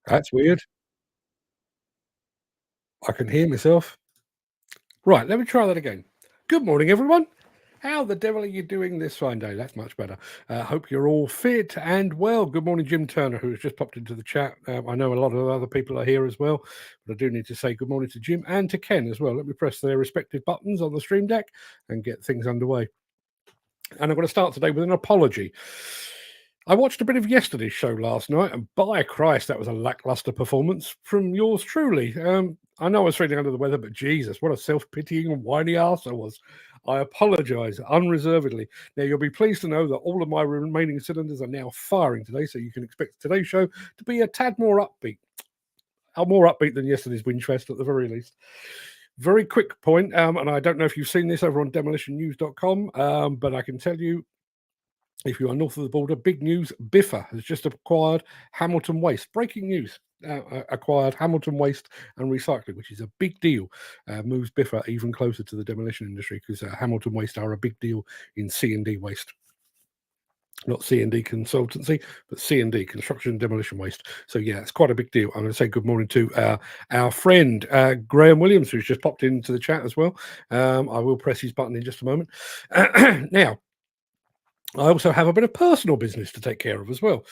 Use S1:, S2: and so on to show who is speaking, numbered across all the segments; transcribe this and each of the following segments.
S1: That's weird. I can hear myself. Right, let me try that again. Good morning, everyone. How the devil are you doing this fine day? That's much better. Hope you're all fit and well. Good morning, Jim Turner, who has just popped into the chat. I know a lot of other people are here as well, but I do need to say good morning to Jim and to Ken as well. Let me press their respective buttons on the stream deck and get things underway. And I'm going to start today with an apology. I watched a bit of yesterday's show last night, and by Christ, that was a lackluster performance from yours truly. I know I was feeling under the weather, but Jesus, what a self-pitying and whiny arse I was. I apologise unreservedly. Now, you'll be pleased to know that all of my remaining cylinders are now firing today, so you can expect today's show to be a tad more upbeat. More upbeat than yesterday's Winchfest at the very least. Very quick point, and I don't know if you've seen this over on demolitionnews.com, but I can tell you, if you are north of the border, big news, Biffa has just acquired Hamilton Waste. Breaking news, acquired Hamilton Waste and Recycling, which is a big deal. Moves Biffa even closer to the demolition industry because Hamilton Waste are a big deal in C&D waste. Not C&D consultancy, but C&D, construction and demolition waste. So yeah, it's quite a big deal. I'm going to say good morning to our friend Graham Williams, who's just popped into the chat as well. I will press his button in just a moment. Now, I also have a bit of personal business to take care of as well.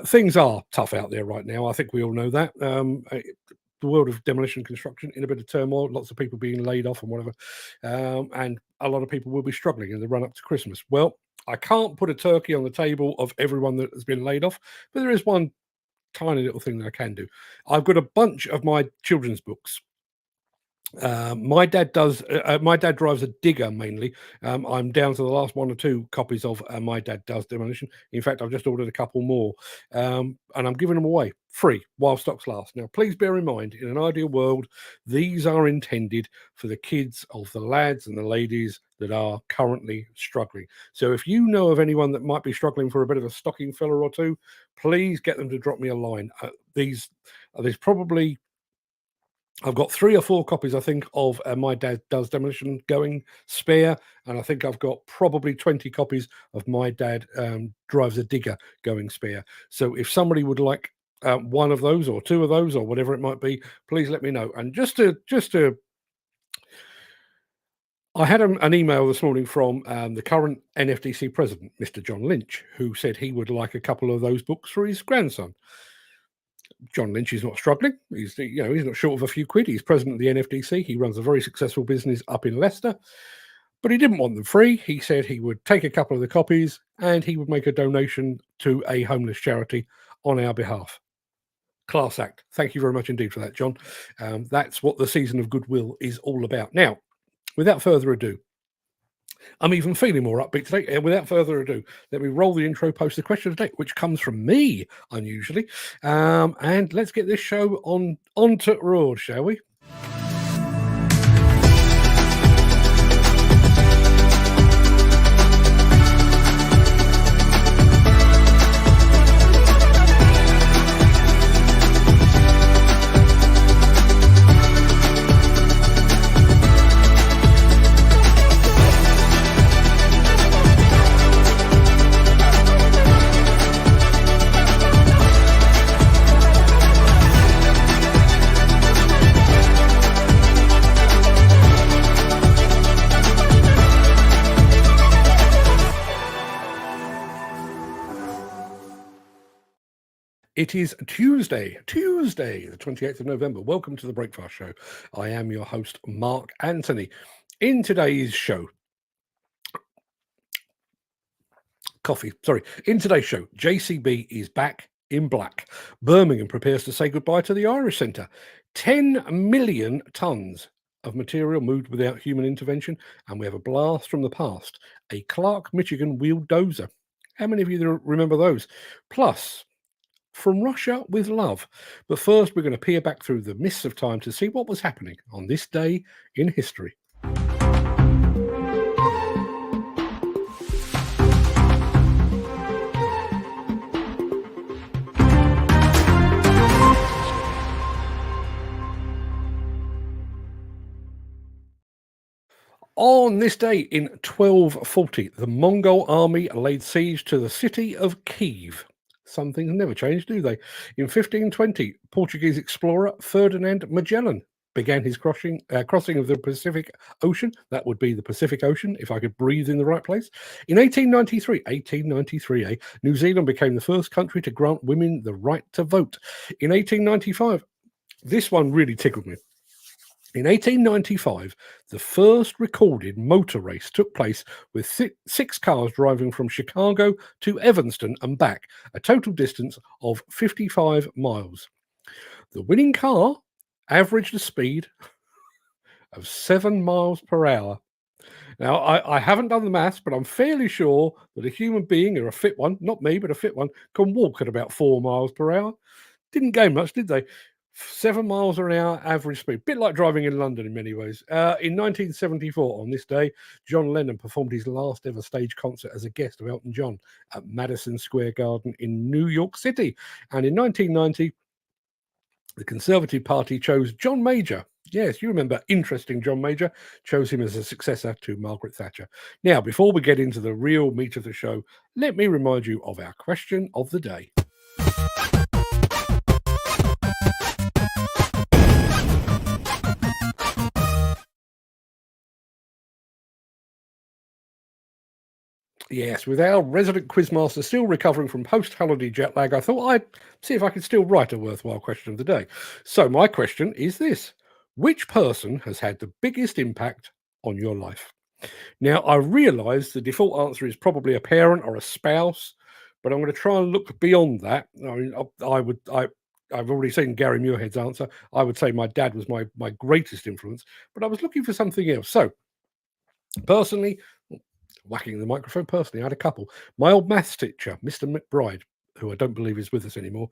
S1: Things are tough out there right now. I think we all know that. The world of demolition and construction in a bit of turmoil, lots of people being laid off and whatever. And a lot of people will be struggling in the run up to Christmas. Well, I can't put a turkey on the table of everyone that has been laid off, but there is one tiny little thing that I can do. I've got a bunch of my children's books. My dad does. My dad drives a digger mainly. I'm down to the last one or two copies of My Dad Does Demolition. In fact, I've just ordered a couple more, and I'm giving them away free while stocks last. Now, please bear in mind, in an ideal world, these are intended for the kids of the lads and the ladies that are currently struggling. So, if you know of anyone that might be struggling for a bit of a stocking filler or two, please get them to drop me a line. There's probably I've got 3 or 4 copies, I think, of My Dad Does Demolition going spare, and I think I've got probably 20 copies of My Dad Drives a Digger going spare. So if somebody would like one of those or 2 of those or whatever it might be, please let me know. And just to I had an email this morning from the current NFDC president, Mr. John Lynch, who said he would like a couple of those books for his grandson. John Lynch is not struggling. He's not short of a few quid. He's president of the NFDC. He runs a very successful business up in Leicester, but he didn't want them free. He said he would take a couple of the copies and he would make a donation to a homeless charity on our behalf. Class act. Thank you very much indeed for that, John. That's what the season of goodwill is all about. Now, without further ado, I'm even feeling more upbeat today. Without further ado, let me roll the intro, post the question of the day, which comes from me, unusually. And let's get this show onto road, shall we? It is Tuesday, the 28th of November. Welcome to the Breakfast Show. I am your host, Mark Anthony. In today's show, JCB is back in black. Birmingham prepares to say goodbye to the Irish Centre. 10 million tonnes of material moved without human intervention, and we have a blast from the past, a Clark, Michigan wheeled dozer. How many of you remember those? Plus, From Russia with Love. But first, we're going to peer back through the mists of time to see what was happening on this day in history. On this day in 1240, the Mongol army laid siege to the city of Kiev. some things never change, do they? In 1520, Portuguese explorer Ferdinand Magellan began his crossing of the Pacific Ocean. That would be the Pacific Ocean, if I could breathe in the right place. In 1893, New Zealand became the first country to grant women the right to vote. In 1895, this one really tickled me. In 1895, the first recorded motor race took place with six cars driving from Chicago to Evanston and back, a total distance of 55 miles. The winning car averaged a speed of 7 miles per hour. Now, I haven't done the maths, but I'm fairly sure that a human being, or a fit one, not me, but a fit one, can walk at about 4 miles per hour. Didn't gain much, did they? 7 miles an hour average speed, bit like driving in London in many ways. In 1974, on this day, John Lennon performed his last ever stage concert as a guest of Elton John at Madison Square Garden in New York City. And in 1990, the Conservative Party chose John Major. Yes, you remember interesting John Major, chose him as a successor to Margaret Thatcher. Now, before we get into the real meat of the show, let me remind you of our question of the day. Yes, with our resident quizmaster still recovering from post-holiday jet lag, I thought I'd see if I could still write a worthwhile question of the day. So my question is this: which person has had the biggest impact on your life? Now, I realise the default answer is probably a parent or a spouse, but I'm going to try and look beyond that. I mean, I've already seen Gary Muirhead's answer. I would say my dad was my greatest influence, but I was looking for something else. So, personally, whacking the microphone, personally, I had a couple. My old maths teacher, Mr. McBride, who I don't believe is with us anymore,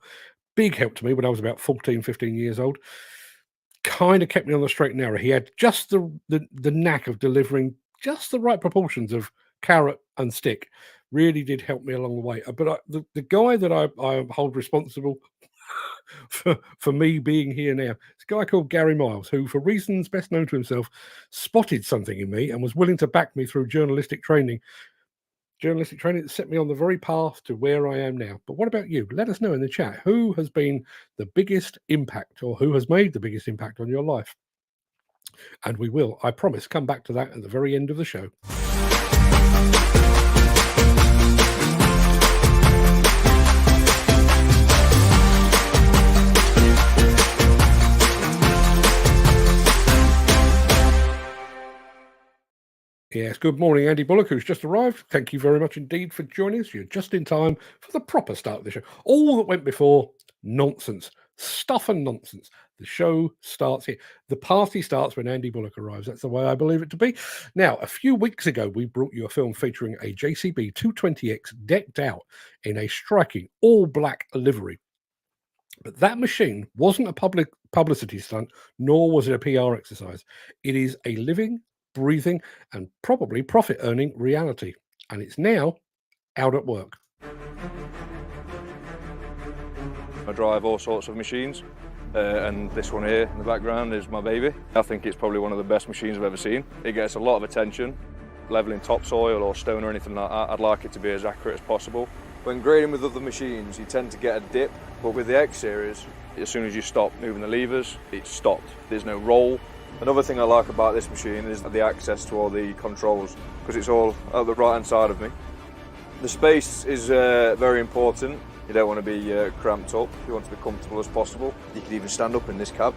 S1: big help to me when I was about 14, 15 years old. Kind of kept me on the straight and narrow. He had just the knack of delivering just the right proportions of carrot and stick. Really did help me along the way. But the guy that I hold responsible for me being here now, it's a guy called Gary Miles, who, for reasons best known to himself, spotted something in me and was willing to back me through journalistic training that set me on the very path to where I am now. But what about you? Let us know in the chat. Who has been the biggest impact, or who has made the biggest impact on your life? And we will, I promise, come back to that at the very end of the show. Yes, good morning, Andy Bullock, who's just arrived. Thank you very much indeed for joining us. You're just in time for the proper start of the show. All that went before, nonsense. Stuff and nonsense. The show starts here. The party starts when Andy Bullock arrives. That's the way I believe it to be. Now, a few weeks ago, we brought you a film featuring a JCB 220X decked out in a striking all-black livery. But that machine wasn't a public publicity stunt, nor was it a PR exercise. It is a living, breathing, and probably profit-earning reality. And it's now out at work.
S2: I drive all sorts of machines, and this one here in the background is my baby. I think it's probably one of the best machines I've ever seen. It gets a lot of attention, leveling topsoil or stone or anything like that. I'd like it to be as accurate as possible. When grading with other machines, you tend to get a dip, but with the X series, as soon as you stop moving the levers, it's stopped. There's no roll. Another thing I like about this machine is the access to all the controls, because it's all at the right hand side of me. The space is very important. You don't want to be cramped up, you want to be comfortable as possible. You can even stand up in this cab.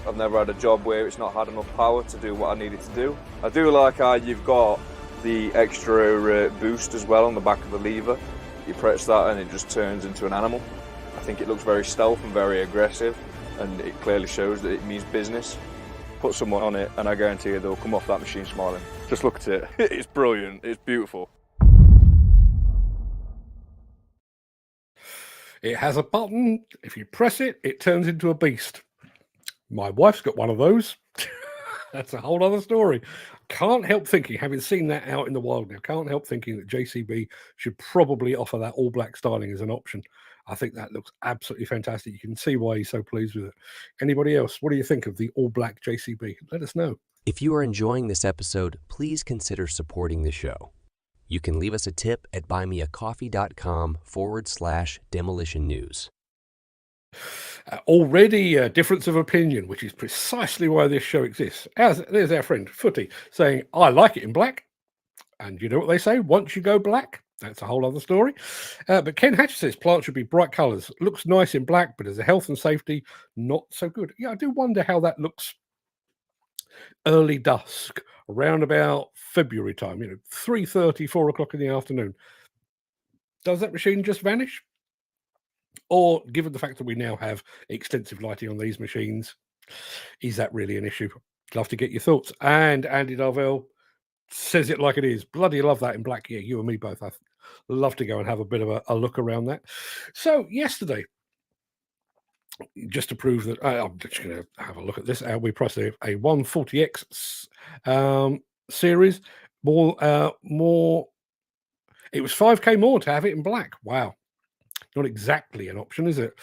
S2: I've never had a job where it's not had enough power to do what I needed to do. I do like how you've got the extra boost as well on the back of the lever. You press that and it just turns into an animal. I think it looks very stealth and very aggressive, and it clearly shows that it means business. Put someone on it and I guarantee you they'll come off that machine smiling. Just look at it. It's brilliant, it's beautiful.
S1: It has a button. If you press it, it turns into a beast. My wife's got one of those. That's a whole other story. Can't help thinking, having seen that out in the wild now, can't help thinking that JCB should probably offer that all-black styling as an option. I think that looks absolutely fantastic. You can see why he's so pleased with it. Anybody else? What do you think of the all-black JCB? Let us know.
S3: If you are enjoying this episode, please consider supporting the show. You can leave us a tip at buymeacoffee.com/demolition news.
S1: Already a difference of opinion, which is precisely why this show exists. There's our friend Footy saying, I like it in black. And you know what they say? Once you go black, that's a whole other story. But Ken Hatcher says plants should be bright colours. Looks nice in black, but as a health and safety, not so good. Yeah, I do wonder how that looks early dusk, around about February time, 3:30, 4 o'clock in the afternoon. Does that machine just vanish? Or, given the fact that we now have extensive lighting on these machines, is that really an issue? Love to get your thoughts. And Andy Darvell says it like it is. Bloody love that in black. Yeah, you and me both. I'd love to go and have a bit of a look around that. So, yesterday, just to prove that, I'm just going to have a look at this. We priced a 140X series. More. It was 5K more to have it in black. Wow. Not exactly an option, is it?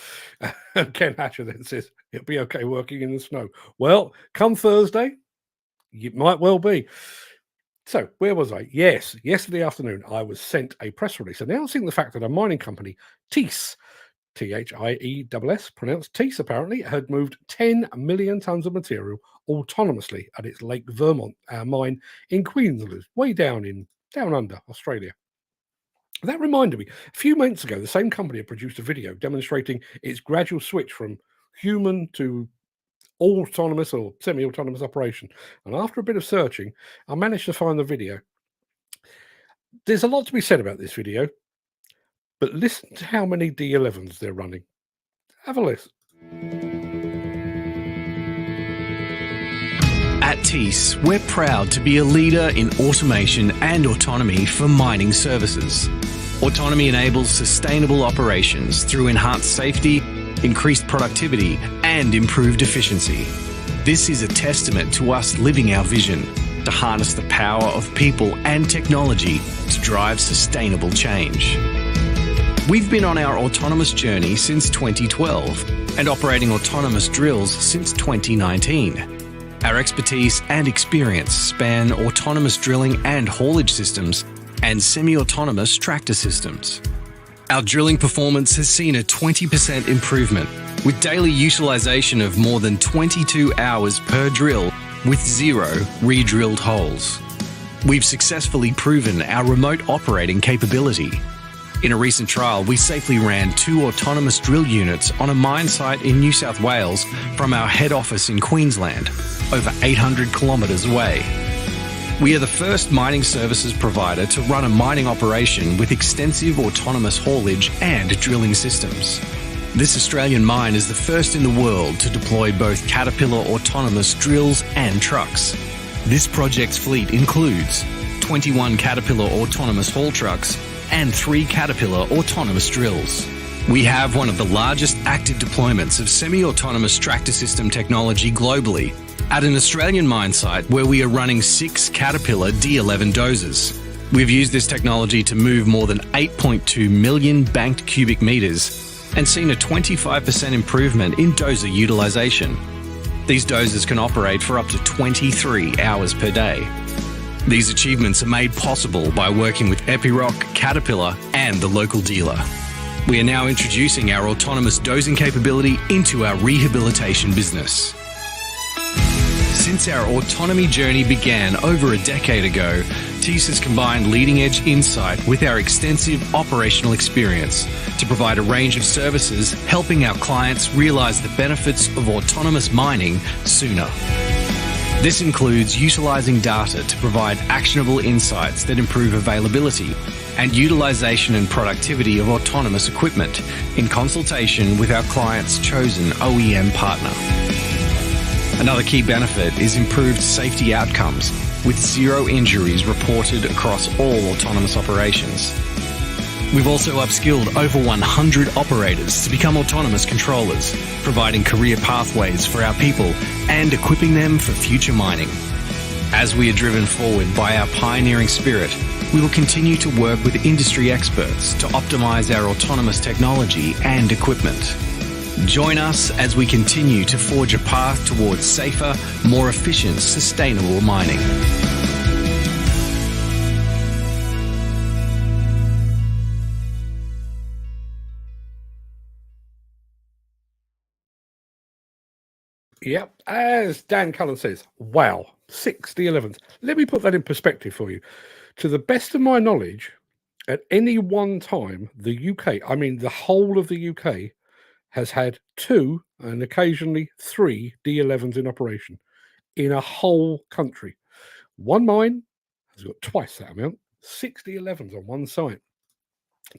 S1: Ken Hatcher then says it'll be okay working in the snow. Well, come Thursday, it might well be. So where was I? Yes, yesterday afternoon I was sent a press release announcing the fact that a mining company, Thiess, T-H-I-E-S-S, pronounced Thiess apparently, had moved 10 million tonnes of material autonomously at its Lake Vermont mine in Queensland, way down under Australia. That reminded me, a few months ago, the same company had produced a video demonstrating its gradual switch from human to autonomous or semi-autonomous operation. And after a bit of searching, I managed to find the video. There's a lot to be said about this video, but listen to how many D11s they're running. Have a listen.
S4: At Thiess, we're proud to be a leader in automation and autonomy for mining services. Autonomy enables sustainable operations through enhanced safety, increased productivity, and improved efficiency. This is a testament to us living our vision to harness the power of people and technology to drive sustainable change. We've been on our autonomous journey since 2012 and operating autonomous drills since 2019. Our expertise and experience span autonomous drilling and haulage systems and semi-autonomous tractor systems. Our drilling performance has seen a 20% improvement, with daily utilisation of more than 22 hours per drill with 0 re-drilled holes. We've successfully proven our remote operating capability. In a recent trial, we safely ran 2 autonomous drill units on a mine site in New South Wales from our head office in Queensland, over 800 kilometres away. We are the first mining services provider to run a mining operation with extensive autonomous haulage and drilling systems. This Australian mine is the first in the world to deploy both Caterpillar autonomous drills and trucks. This project's fleet includes 21 Caterpillar autonomous haul trucks and 3 Caterpillar autonomous drills. We have one of the largest active deployments of semi-autonomous tractor system technology globally at an Australian mine site where we are running 6 Caterpillar D11 dozers. We've used this technology to move more than 8.2 million banked cubic metres and seen a 25% improvement in dozer utilisation. These dozers can operate for up to 23 hours per day. These achievements are made possible by working with Epiroc, Caterpillar and the local dealer. We are now introducing our autonomous dozing capability into our rehabilitation business. Since our autonomy journey began over a decade ago, Thiess has combined leading-edge insight with our extensive operational experience to provide a range of services helping our clients realise the benefits of autonomous mining sooner. This includes utilising data to provide actionable insights that improve availability and utilisation and productivity of autonomous equipment in consultation with our client's chosen OEM partner. Another key benefit is improved safety outcomes, with 0 injuries reported across all autonomous operations. We've also upskilled over 100 operators to become autonomous controllers, providing career pathways for our people and equipping them for future mining. As we are driven forward by our pioneering spirit, we will continue to work with industry experts to optimize our autonomous technology and equipment. Join us as we continue to forge a path towards safer, more efficient, sustainable mining.
S1: Yep, as Dan Cullen says, wow, 6 D11s. Let me put that in perspective for you. To the best of my knowledge, at any one time, the UK, I mean the whole of the UK, has had 2 and occasionally 3 D11s in operation in a whole country. One mine has got twice that amount, 6 D11s on one site.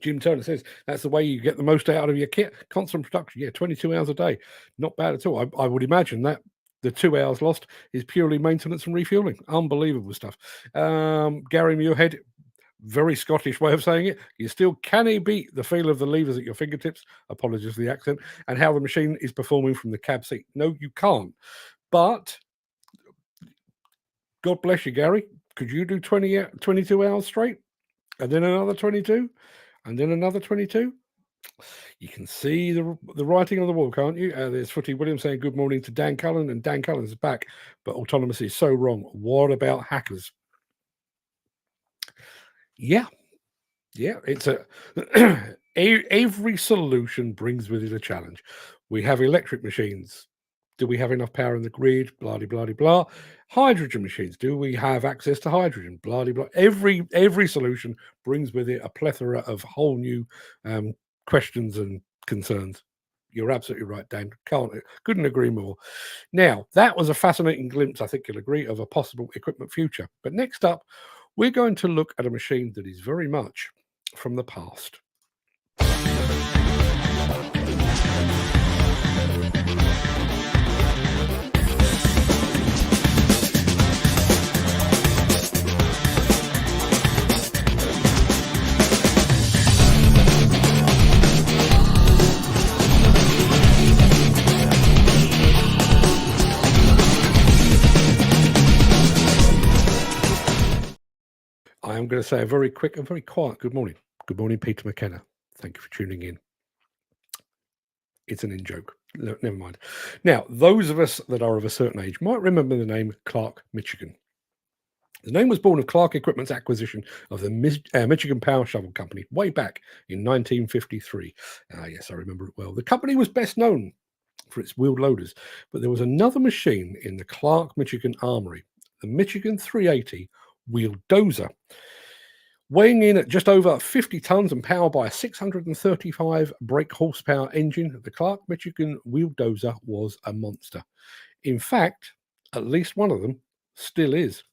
S1: Jim Turner says that's the way you get the most out of your kit. Constant production, yeah, 22 hours a day. Not bad at all. I would imagine that the 2 hours lost is purely maintenance and refueling. Unbelievable stuff. Gary Muirhead, very Scottish way of saying it. You still canny beat the feel of the levers at your fingertips. Apologies for the accent. And how the machine is performing from the cab seat. No, you can't. But God bless you, Gary. Could you do 22 hours straight? And then another 22? And then another 22? You can see the writing on the wall, can't you? There's Footy Williams saying good morning to Dan Cullen, and Dan Cullen's back, but autonomous is so wrong. What about hackers? Yeah, it's a every solution brings with it a challenge. We have electric machines. Do we have enough power in the grid? Blah, blah, blah, blah. Hydrogen machines. Do we have access to hydrogen? Blah, blah, blah. Every solution brings with it a plethora of whole new questions and concerns. You're absolutely right, Dan. Couldn't agree more. Now, that was a fascinating glimpse, I think you'll agree, of a possible equipment future. But next up, we're going to look at a machine that is very much from the past. I am going to say a very quick and very quiet good morning. Good morning, Peter McKenna. Thank you for tuning in. It's an in-joke. No, never mind. Now, those of us that are of a certain age might remember the name Craic, Michigan. The name was born of Craic Equipment's acquisition of the Michigan Power Shovel Company way back in 1953. Yes, I remember it well. The company was best known for its wheeled loaders, but there was another machine in the Craic, Michigan Armory, the Michigan 380 wheeled dozer. Weighing in at just over 50 tons and powered by a 635 brake horsepower engine, the Craic, Michigan wheeled dozer was a monster. In fact, at least one of them still is.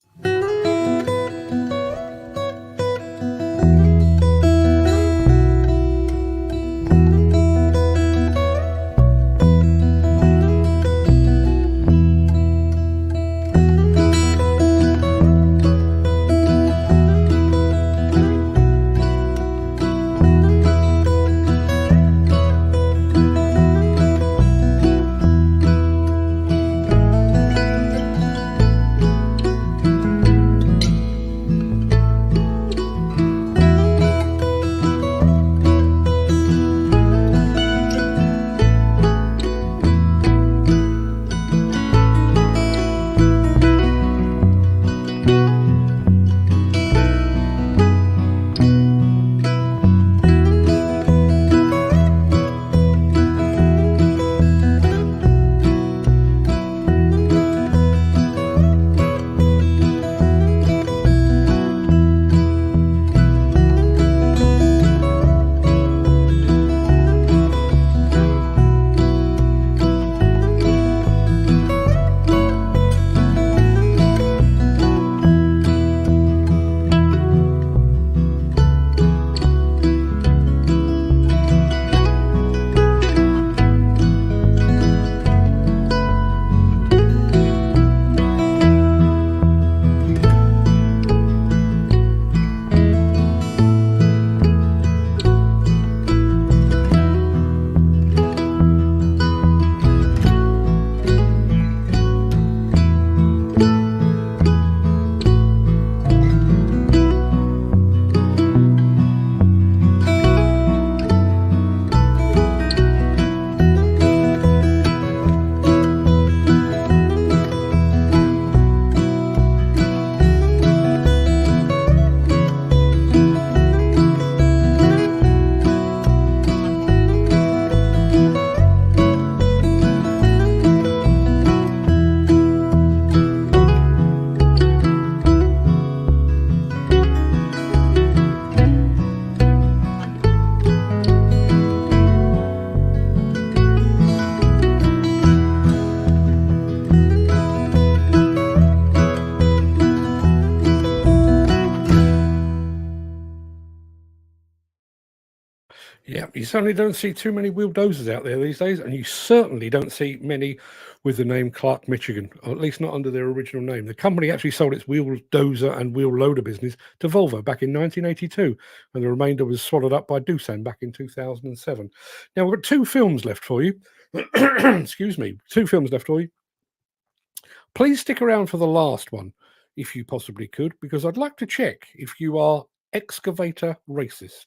S1: Yeah, you certainly don't see too many wheel dozers out there these days, and you certainly don't see many with the name Clark Michigan, or at least not under their original name. The company actually sold its wheel dozer and wheel loader business to Volvo back in 1982, and the remainder was swallowed up by Doosan back in 2007. Now, we've got two films left for you. Excuse me, two films left for you. Please stick around for the last one, if you possibly could, because I'd like to check if you are excavator racist.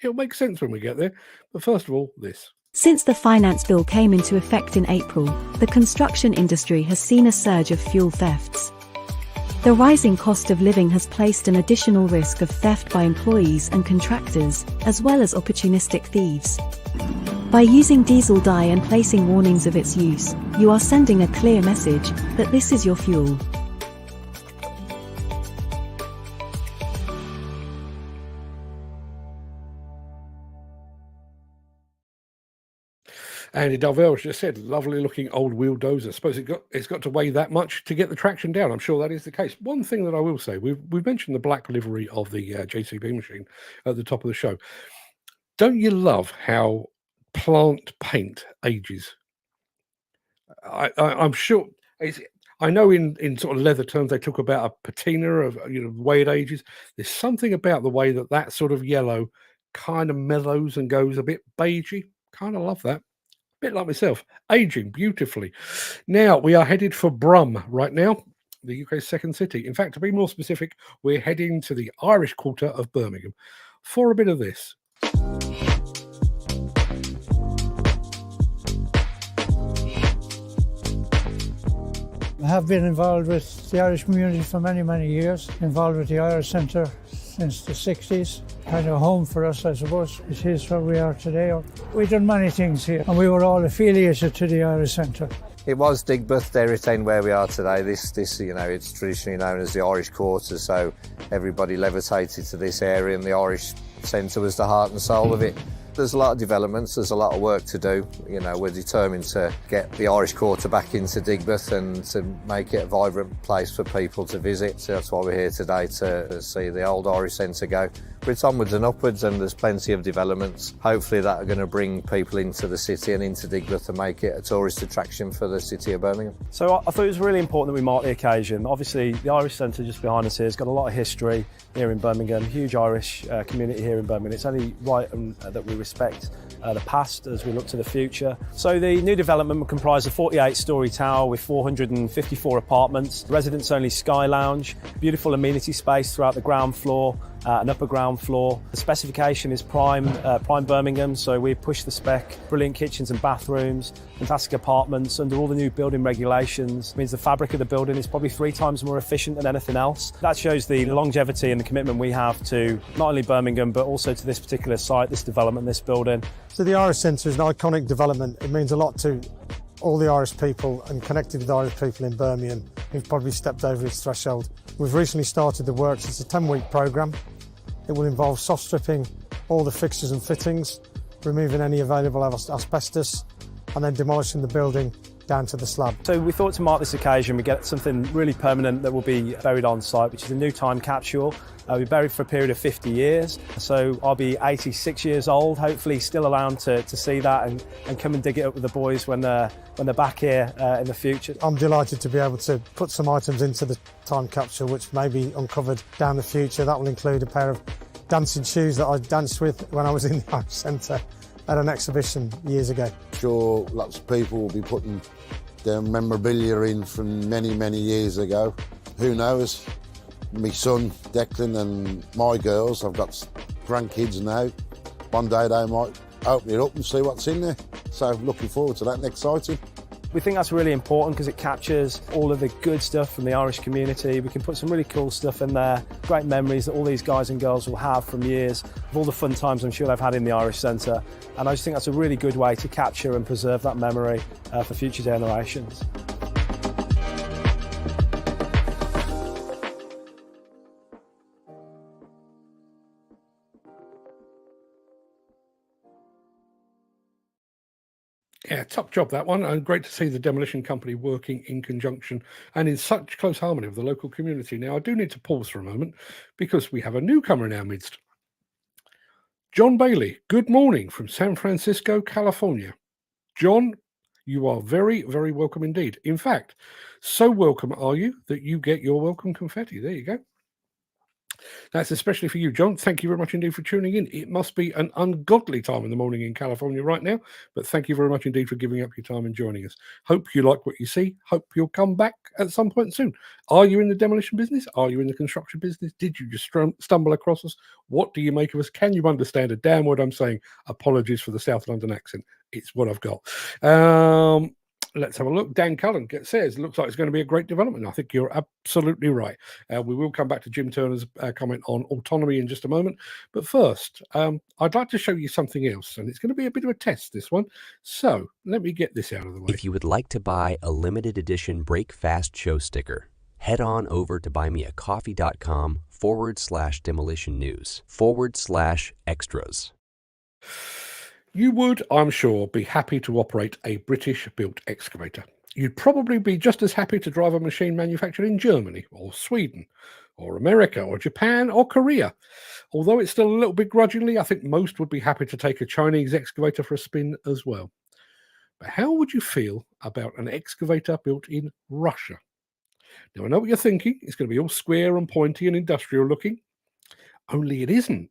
S1: It'll make sense when we get there, but first of all, this.
S5: Since the finance bill came into effect in April, the construction industry has seen a surge of fuel thefts. The rising cost of living has placed an additional risk of theft by employees and contractors, as well as opportunistic thieves. By using diesel dye and placing warnings of its use, you are sending a clear message that this is your fuel.
S1: Andy Darvell just said, lovely looking old wheel dozer. I suppose it's got to weigh that much to get the traction down. I'm sure that is the case. One thing that I will say, we've mentioned the black livery of the JCB machine at the top of the show. Don't you love how plant paint ages? I'm sure I know in sort of leather terms they talk about a patina of the way it ages. There's something about the way that sort of yellow kind of mellows and goes a bit beigey. Kind of love that. Bit like myself, aging beautifully. Now we are headed for Brum right now, the UK's second city. In fact, to be more specific, we're heading to the Irish quarter of Birmingham for a bit of this.
S6: I have been involved with the Irish community for many, many years, involved with the Irish Centre since the 60s. Kind of home for us, I suppose. It is where we are today. We've done many things here, and we were all affiliated to the Irish Centre.
S7: It was Digbeth, they retain where we are today. This, it's traditionally known as the Irish Quarter, so everybody levitated to this area, and the Irish Centre was the heart and soul of it. There's a lot of developments, there's a lot of work to do. We're determined to get the Irish Quarter back into Digbeth and to make it a vibrant place for people to visit. So that's why we're here today, to see the old Irish Centre go. But it's onwards and upwards, and there's plenty of developments. Hopefully that are going to bring people into the city and into Digbeth and make it a tourist attraction for the city of Birmingham.
S8: So I thought it was really important that we mark the occasion. Obviously the Irish Centre just behind us here has got a lot of history here in Birmingham, huge Irish community here in Birmingham. It's only right that we respect the past as we look to the future. So the new development will comprise a 48-storey tower with 454 apartments, residents-only Sky Lounge, beautiful amenity space throughout the ground floor, an upper ground floor. The specification is prime Birmingham, so we push the spec, brilliant kitchens and bathrooms, fantastic apartments under all the new building regulations. It means the fabric of the building is probably 3 times more efficient than anything else. That shows the longevity and the commitment we have to not only Birmingham but also to this particular site, this development, this building.
S9: So the Irish Centre is an iconic development. It means a lot to all the Irish people and connected with Irish people in Birmingham who've probably stepped over its threshold. We've recently started the works. It's a 10-week programme. It will involve soft stripping all the fixtures and fittings, removing any available asbestos, and then demolishing the building down to the slab.
S8: So we thought to mark this occasion we get something really permanent that will be buried on site, which is a new time capsule. We'll be buried for a period of 50 years, so I'll be 86 years old, hopefully still around to see that and come and dig it up with the boys when they're back here in the future.
S9: I'm delighted to be able to put some items into the time capsule which may be uncovered down the future. That will include a pair of dancing shoes that I danced with when I was in the Irish Centre at an exhibition years ago.
S10: Sure, lots of people will be putting their memorabilia in from many, many years ago. Who knows? My son Declan and my girls, I've got grandkids now. One day they might open it up and see what's in there. So looking forward to that and exciting.
S8: We think that's really important because it captures all of the good stuff from the Irish community. We can put some really cool stuff in there, great memories that all these guys and girls will have from years of all the fun times I'm sure they've had in the Irish Centre. And I just think that's a really good way to capture and preserve that memory for future generations.
S1: Yeah, top job that one, and great to see the demolition company working in conjunction and in such close harmony with the local community. Now, I do need to pause for a moment because we have a newcomer in our midst. John Bailey, good morning from San Francisco, California. John, you are very, very welcome indeed. In fact, so welcome are you that you get your welcome confetti. There you go. That's especially for you, John. Thank you very much indeed for tuning in. It must be an ungodly time in the morning in California right now, but thank you very much indeed for giving up your time and joining us. Hope you like what you see. Hope you'll come back at some point soon. Are you in the demolition business? Are you in the construction business? Did you just stumble across us? What do you make of us? Can you understand a damn word I'm saying? Apologies for the South London accent. It's what I've got. Let's have a look. Dan Cullen says, looks like it's going to be a great development. I think you're absolutely right. We will come back to Jim Turner's comment on autonomy in just a moment. But first, I'd like to show you something else, and it's going to be a bit of a test, this one. So let me get this out of the way.
S3: If you would like to buy a limited edition Break Fast show sticker, head on over to buymeacoffee.com/demolition news/extras.
S1: You would, I'm sure, be happy to operate a British-built excavator. You'd probably be just as happy to drive a machine manufactured in Germany or Sweden or America or Japan or Korea. Although it's still a little bit grudgingly, I think most would be happy to take a Chinese excavator for a spin as well. But how would you feel about an excavator built in Russia? Now, I know what you're thinking. It's going to be all square and pointy and industrial looking. Only it isn't.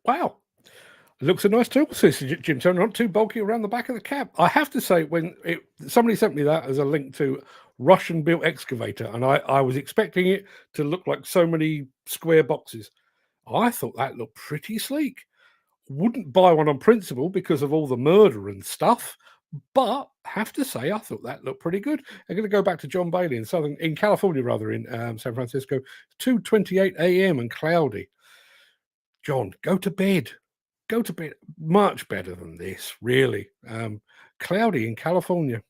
S1: Wow. Looks a nice tool, says Jim Turner, not too bulky around the back of the cab. I have to say, when somebody sent me that as a link to Russian-built excavator, and I was expecting it to look like so many square boxes. I thought that looked pretty sleek. Wouldn't buy one on principle because of all the murder and stuff, but have to say, I thought that looked pretty good. I'm going to go back to John Bailey in California, in San Francisco, 2:28 a.m. and cloudy. John, go to bed. Go to bed. Much better than this, really. Cloudy in California.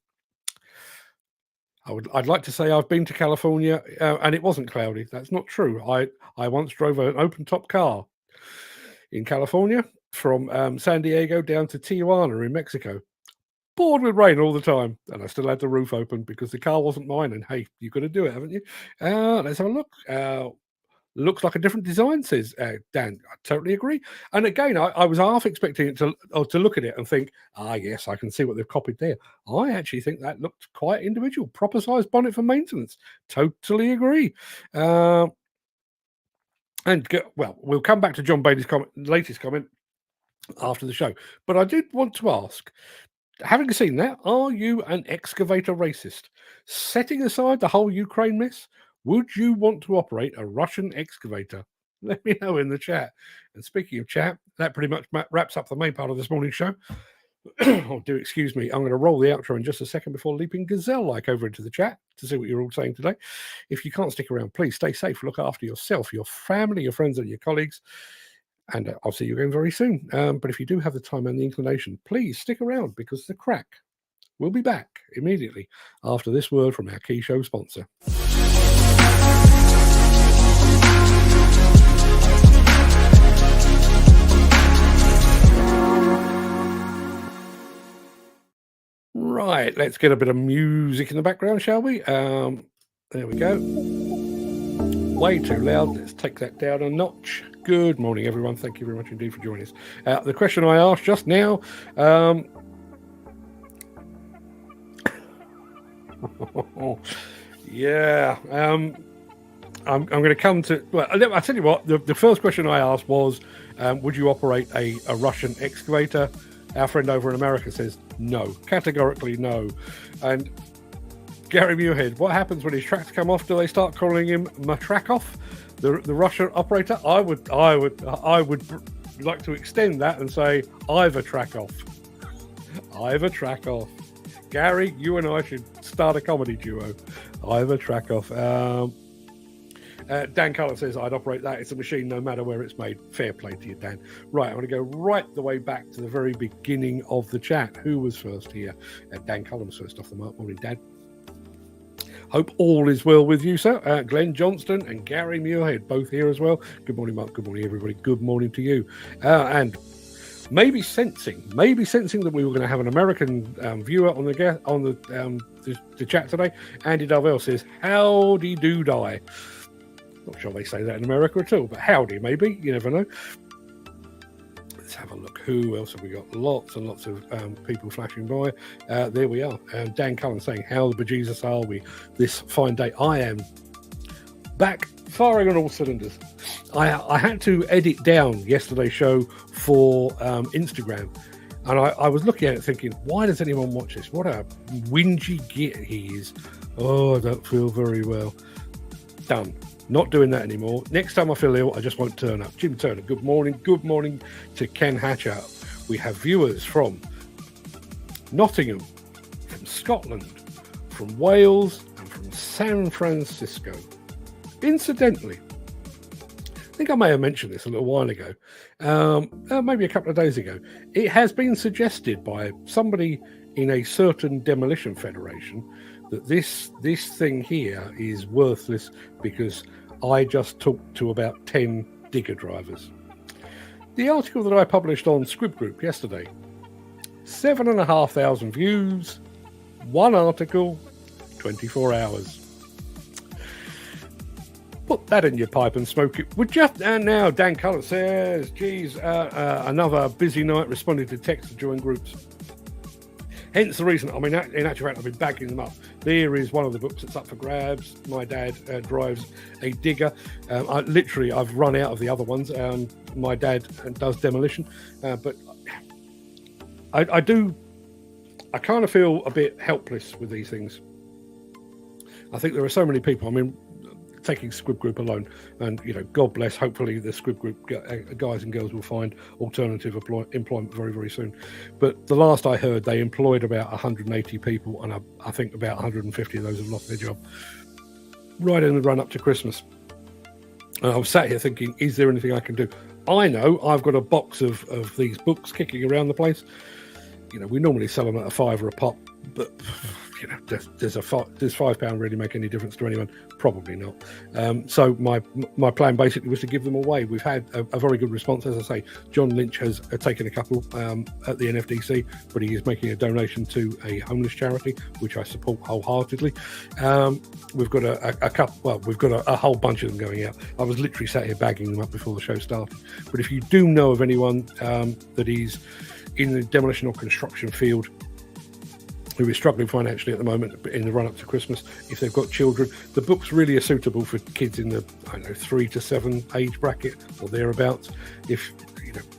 S1: I'd like to say I've been to California and it wasn't cloudy. That's not true. I once drove an open top car in California from San Diego down to Tijuana in Mexico. Bored with rain all the time, and I still had the roof open because the car wasn't mine. And hey, you've got to do it, haven't you? Let's have a look. looks like a different design, says Dan. I totally agree. And again, I was half expecting it to look at it and think, yes, I can see what they've copied there. I actually think that looked quite individual. Proper size bonnet for maintenance. Totally agree. We'll come back to John Bailey's latest comment after the show. But I did want to ask, having seen that, are you an excavator racist? Setting aside the whole Ukraine mess, would you want to operate a Russian excavator? Let me know in the chat. And speaking of chat, that pretty much wraps up the main part of this morning's show. Excuse me. I'm going to roll the outro in just a second before leaping gazelle-like over into the chat to see what you're all saying today. If you can't stick around, please stay safe. Look after yourself, your family, your friends, and your colleagues. And I'll see you again very soon. But if you do have the time and the inclination, please stick around, because the Craic will be back immediately after this word from our key show sponsor. Right, let's get a bit of music in the background, shall we? There we go. Way too loud. Let's take that down a notch. Good morning, everyone. Thank you very much indeed for joining us. The question I asked just now, I'm going to come to. Well, I'll tell you what. The first question I asked was, would you operate a Russian excavator? Our friend over in America says no, categorically no. And Gary Muirhead, what happens when his tracks come off? Do they start calling him Matrakov, the Russian operator? I would like to extend that and say Ivor Trakov. Ivor Trakov. Gary, you and I should start a comedy duo. Ivor Trakov. Dan Cullen says, I'd operate that. It's a machine no matter where it's made. Fair play to you, Dan. Right, I'm going to go right the way back to the very beginning of the chat. Who was first here? Dan Cullen was first off the mark. Morning, Dan. Hope all is well with you, sir. Glenn Johnston and Gary Muirhead, both here as well. Good morning, Mark. Good morning, everybody. Good morning to you. And maybe sensing that we were going to have an American viewer on the chat today. Andy Darvell says, howdy do die. Not sure they say that in America at all, but howdy, maybe. You never know. Let's have a look. Who else have we got? Lots and lots of people flashing by. There we are. Dan Cullen saying, how the bejesus are we this fine day? I am back firing on all cylinders. I had to edit down yesterday's show for Instagram. And I was looking at it thinking, why does anyone watch this? What a whingy git he is. Oh, I don't feel very well. Done. Not doing that anymore. Next time I feel ill, I just won't turn up. Jim Turner, good morning. Good morning to Ken Hatcher. We have viewers from Nottingham, from Scotland, from Wales, and from San Francisco. Incidentally, I think I may have mentioned this a little while ago, maybe a couple of days ago. It has been suggested by somebody in a certain demolition federation that this thing here is worthless because I just talked to about 10 digger drivers. The article that I published on Squib Group yesterday, 7,500 views, one article, 24 hours. Put that in your pipe and smoke it. And now Dan Cullen says, geez, another busy night responding to texts to join groups. Hence the reason, I mean, in actual fact, I've been bagging them up. There is one of the books that's up for grabs. My dad drives a digger. I've run out of the other ones. My dad does demolition. But I kind of feel a bit helpless with these things. I think there are so many people. I mean, taking Squib Group alone, and God bless, hopefully the Squib Group guys and girls will find alternative employment very, very soon. But the last I heard, they employed about 180 people, and I think about 150 of those have lost their job right in the run up to Christmas. And I was sat here thinking, is there anything I can do? I know I've got a box of these books kicking around the place. We normally sell them at $5 a pop, but does £5 really make any difference to anyone? Probably not. So my plan basically was to give them away. We've had a very good response. As I say, John Lynch has taken a couple at the NFDC, but he is making a donation to a homeless charity, which I support wholeheartedly. We've got a couple. Well, we've got a whole bunch of them going out. I was literally sat here bagging them up before the show started. But if you do know of anyone that is in the demolition or construction field who is struggling financially at the moment in the run-up to Christmas, if they've got children, the books really are suitable for kids in the 3 to 7 age bracket or thereabouts. If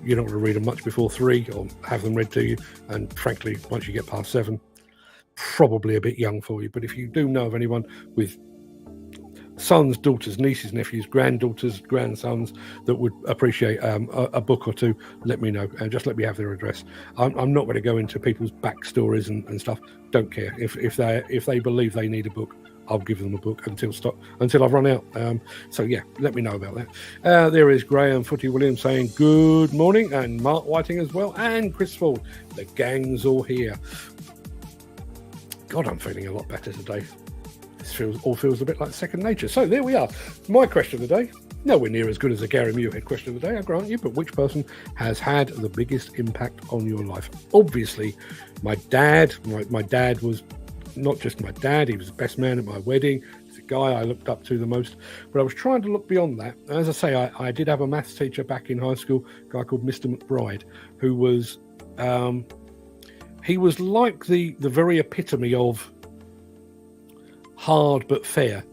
S1: you're not going to read them much before 3 or have them read to you, and frankly, once you get past 7, probably a bit young for you. But if you do know of anyone with sons, daughters, nieces, nephews, granddaughters, grandsons that would appreciate a book or two, let me know, and just let me have their address. I'm not going to go into people's backstories and stuff. Don't care. If they believe they need a book, I'll give them a book until I've run out. So yeah, let me know about that. There is Graham Footy Williams saying good morning, and Mark Whiting as well, and Chris Ford. The gang's all here. God, I'm feeling a lot better today. This feels a bit like second nature. So there we are. My question of the day, nowhere near as good as a Gary Muirhead question of the day, I grant you, but which person has had the biggest impact on your life? Obviously, my dad. My dad was not just my dad, he was the best man at my wedding. He's the guy I looked up to the most. But I was trying to look beyond that. As I say, I did have a maths teacher back in high school, a guy called Mr. McBride, who was he was like the very epitome of hard but fair.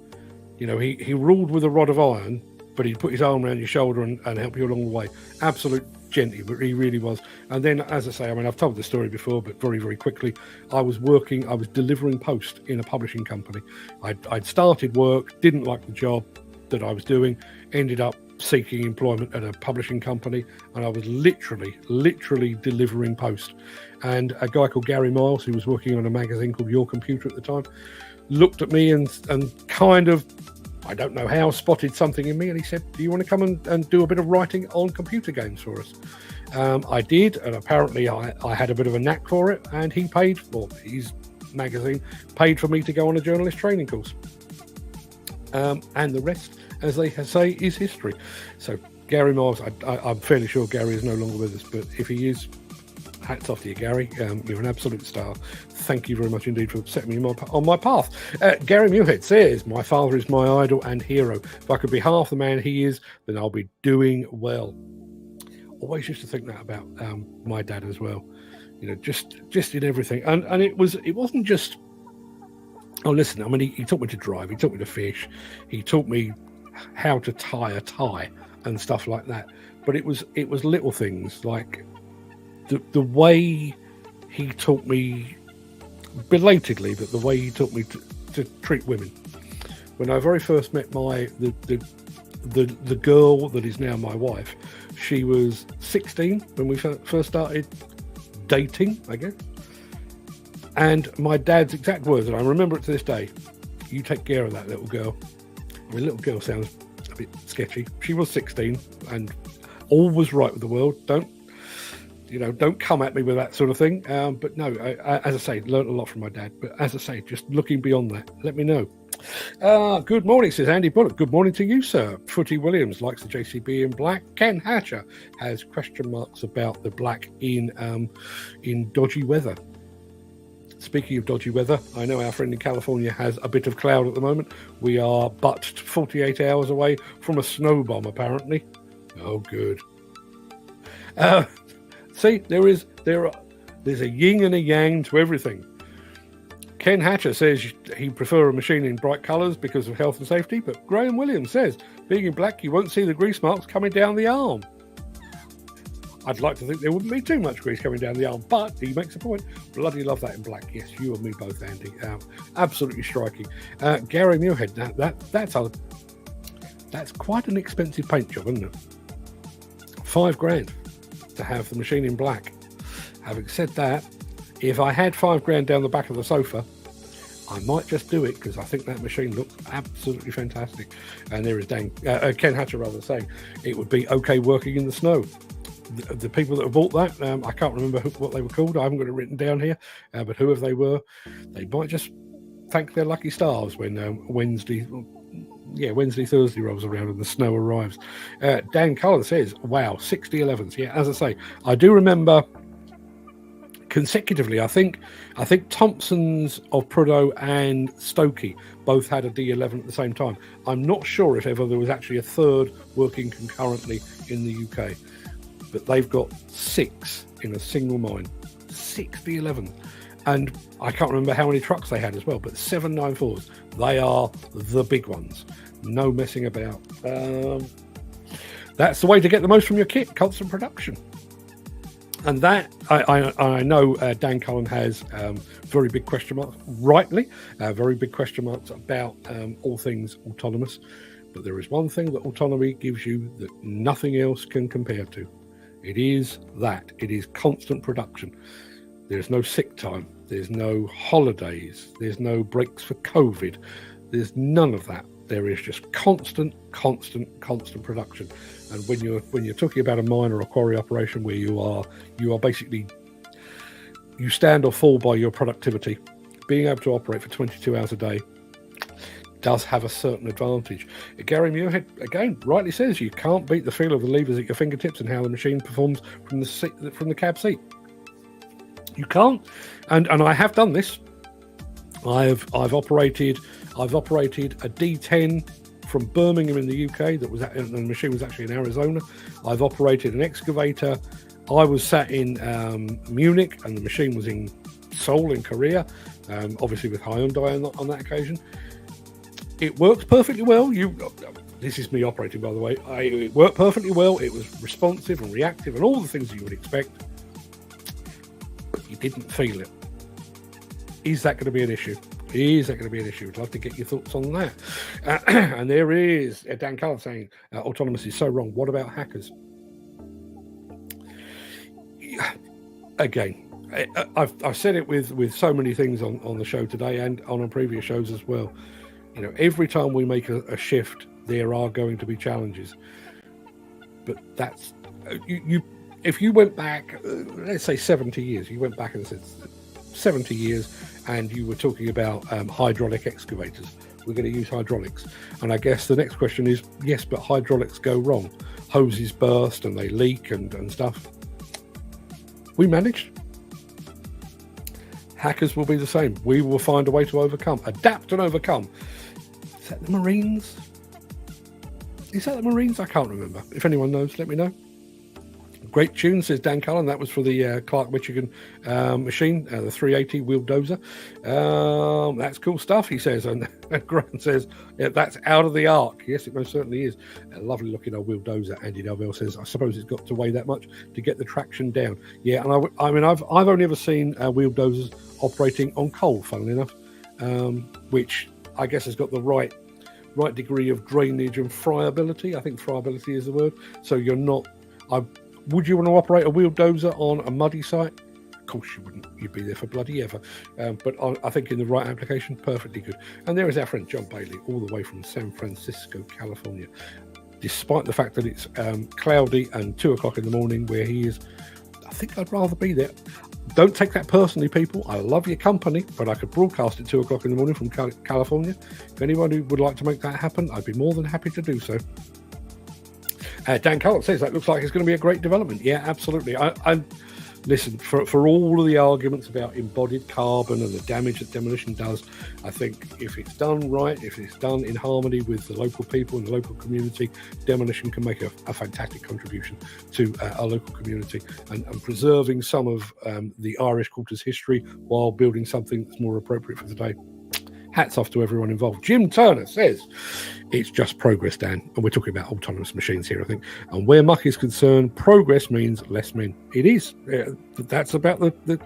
S1: He ruled with a rod of iron, but he'd put his arm around your shoulder and help you along the way. Absolute gently, but he really was. And then, as I say, I've told the story before, but very, very quickly, I was delivering post in a publishing company. I'd started work, didn't like the job that I was doing, ended up seeking employment at a publishing company, and I was literally delivering post. And a guy called Gary Miles, who was working on a magazine called Your Computer at the time, looked at me and kind of, I don't know how, spotted something in me, and he said, do you want to come and do a bit of writing on computer games for us? I did, and apparently I had a bit of a knack for it, and he paid, or his magazine paid for me to go on a journalist training course. And the rest, as they say, is history. So Gary Miles, I'm fairly sure Gary is no longer with us, but if he is, hats off to you, Gary. You're an absolute star. Thank you very much indeed for setting me on my path. Gary Muirhead says, my father is my idol and hero. If I could be half the man he is, then I'll be doing well. Always used to think that about my dad as well. Just in everything. And it wasn't just, oh, listen, he taught me to drive. He taught me to fish. He taught me how to tie a tie and stuff like that. But it was little things like the way he taught me, belatedly, but the way he taught me to treat women. When I very first met the girl that is now my wife, she was 16 when we first started dating, I guess. And my dad's exact words, and I remember it to this day, you take care of that little girl. Little girl sounds a bit sketchy. She was 16 and all was right with the world. Don't come at me with that sort of thing. But no, as I say, learned a lot from my dad. But as I say, just looking beyond that, let me know. Good morning, says Andy Bullock. Good morning to you, sir. Footy Williams likes the JCB in black. Ken Hatcher has question marks about the black in dodgy weather. Speaking of dodgy weather, I know our friend in California has a bit of cloud at the moment. We are but 48 hours away from a snow bomb, apparently. Oh, good. See, there's a yin and a yang to everything. Ken Hatcher says he'd prefer a machine in bright colours because of health and safety, but Graham Williams says, being in black, you won't see the grease marks coming down the arm. I'd like to think there wouldn't be too much grease coming down the arm, but he makes a point. Bloody love that in black. Yes, you and me both, Andy. Absolutely striking. Gary Muirhead, that's quite an expensive paint job, isn't it? $5,000 to have the machine in black. Having said that, if I had $5,000 down the back of the sofa, I might just do it because I think that machine looks absolutely fantastic. And there is Ken Hatcher rather saying it would be okay working in the snow. the people that have bought that, I can't remember what they were called. I haven't got it written down here, but whoever they were, they might just thank their lucky stars when Wednesday, Thursday rolls around and the snow arrives. Dan Cullen says, wow, 60 11s. Yeah, as I say, I do remember consecutively, I think Thompson's of Prudhoe and Stokey both had a D11 at the same time. I'm not sure if ever there was actually a third working concurrently in the UK, but they've got 6 in a single mine, 6 D11s. And I can't remember how many trucks they had as well, but 794s, they are the big ones. No messing about. That's the way to get the most from your kit, constant production. And that, I know Dan Cullen has very big question marks, rightly, very big question marks about all things autonomous. But there is one thing that autonomy gives you that nothing else can compare to. It is constant production. There's no sick time. There's no holidays. There's no breaks for COVID. There's none of that. There is just constant production. And when you're talking about a mine or a quarry operation where you are basically, you stand or fall by your productivity, being able to operate for 22 hours a day does have a certain advantage. Gary Muirhead, again, rightly says you can't beat the feel of the levers at your fingertips and how the machine performs from the cab seat. You can't, and I have done this. I've operated a D10 from Birmingham in the UK. And the machine was actually in Arizona. I've operated an excavator. I was sat in Munich, and the machine was in Seoul in Korea. Obviously with Hyundai on that occasion. It works perfectly well. This is me operating, by the way. It worked perfectly well. It was responsive and reactive and all the things that you would expect. You didn't feel it. Is that going to be an issue? I'd love to get your thoughts on that. And there is Dan Cullen saying autonomous is so wrong. What about hackers? Again, I've said it with so many things on the show today and on previous shows as well. You know, every time we make a shift, there are going to be challenges. But that's if you went back, let's say 70 years, you went back and said 70 years, and you were talking about hydraulic excavators. We're going to use hydraulics. And I guess the next question is, yes, but hydraulics go wrong. Hoses burst and they leak and stuff. We managed. Hackers will be the same. We will find a way to adapt and overcome. Is that the Marines? I can't remember. If anyone knows, let me know. Great tune, says Dan Cullen. That was for the Clark, Michigan machine, the 380 wheel dozer. That's cool stuff, he says. And Grant says, yeah, that's out of the arc. Yes, it most certainly is. A lovely looking old wheel dozer. Andy Delville says, I suppose it's got to weigh that much to get the traction down. Yeah, and I've only ever seen wheel dozers operating on coal, funnily enough, which I guess has got the right degree of drainage and friability. I think friability is the word. So you're not... Would you want to operate a wheel dozer on a muddy site? Of course you wouldn't. You'd be there for bloody ever. But I think in the right application, perfectly good. And there is our friend John Bailey, all the way from San Francisco, California. Despite the fact that it's cloudy and 2 o'clock in the morning where he is, I think I'd rather be there. Don't take that personally, people. I love your company, but I could broadcast at 2 o'clock in the morning from California. If anybody would like to make that happen, I'd be more than happy to do so. Dan Cullen says that looks like it's going to be a great development. Yeah, absolutely. I listen, for all of the arguments about embodied carbon and the damage that demolition does, I think if it's done right, if it's done in harmony with the local people and the local community, demolition can make a fantastic contribution to our local community and preserving some of the Irish Quarter's history while building something that's more appropriate for today. Hats off to everyone involved. Jim Turner says, it's just progress, Dan. And we're talking about autonomous machines here, I think. And where muck is concerned, progress means less men. It is. That's about the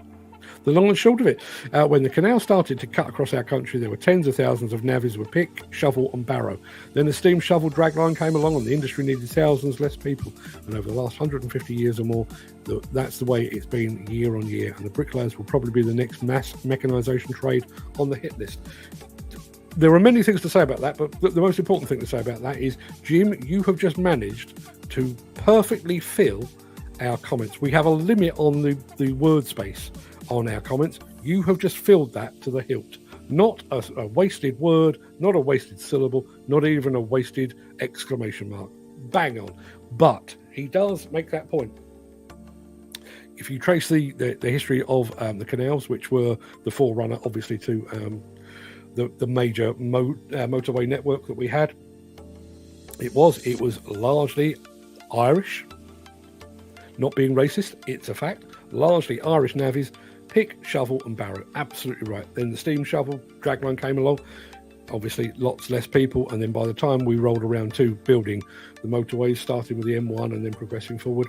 S1: long and short of it. When the canal started to cut across our country, there were tens of thousands of navvies with pick, shovel and barrow. Then the steam shovel dragline came along and the industry needed thousands less people. And over the last 150 years or more, that's the way it's been year on year. And the bricklayers will probably be the next mass mechanisation trade on the hit list. There are many things to say about that, but the most important thing to say about that is, Jim, you have just managed to perfectly fill our comments. We have a limit on the word space on our comments. You have just filled that to the hilt. Not a wasted word, not a wasted syllable, not even a wasted exclamation mark. Bang on. But he does make that point. If you trace the history of the canals, which were the forerunner, obviously, to the major motorway network that we had, it was largely Irish. Not being racist, it's a fact. Largely Irish navvies, pick, shovel, and barrow. Absolutely right. Then the steam shovel, dragline came along. Obviously, lots less people. And then by the time we rolled around to building the motorways, starting with the M1 and then progressing forward,